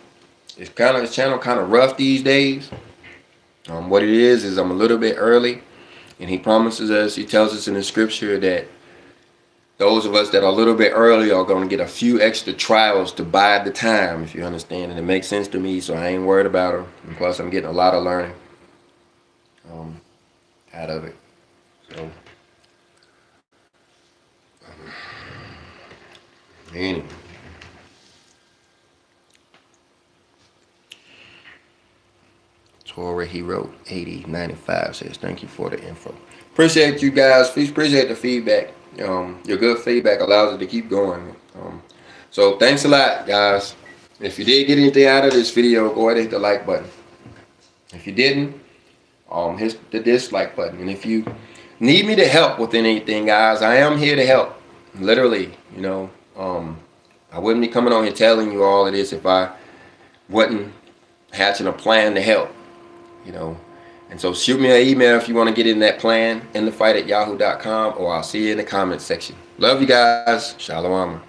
[SPEAKER 2] This channel kind of rough these days. What it is I'm a little bit early. And he promises us, he tells us in the scripture that those of us that are a little bit early are going to get a few extra trials to bide the time, if you understand. And it makes sense to me, so I ain't worried about it. And plus, I'm getting a lot of learning out of it. So, anyway. Torah Hero 8095 says, thank you for the info. Appreciate you guys. Please appreciate the feedback. Your good feedback allows it to keep going. So thanks a lot, guys. If you did get anything out of this video, go ahead and hit the like button. If you didn't, hit the dislike button. And if you need me to help with anything, guys, I am here to help. Literally, you know, I wouldn't be coming on here telling you all of this if I wasn't hatching a plan to help, you know. And so shoot me an email if you want to get in that plan, inthefight@yahoo.com, or I'll see you in the comments section. Love you guys. Shalom.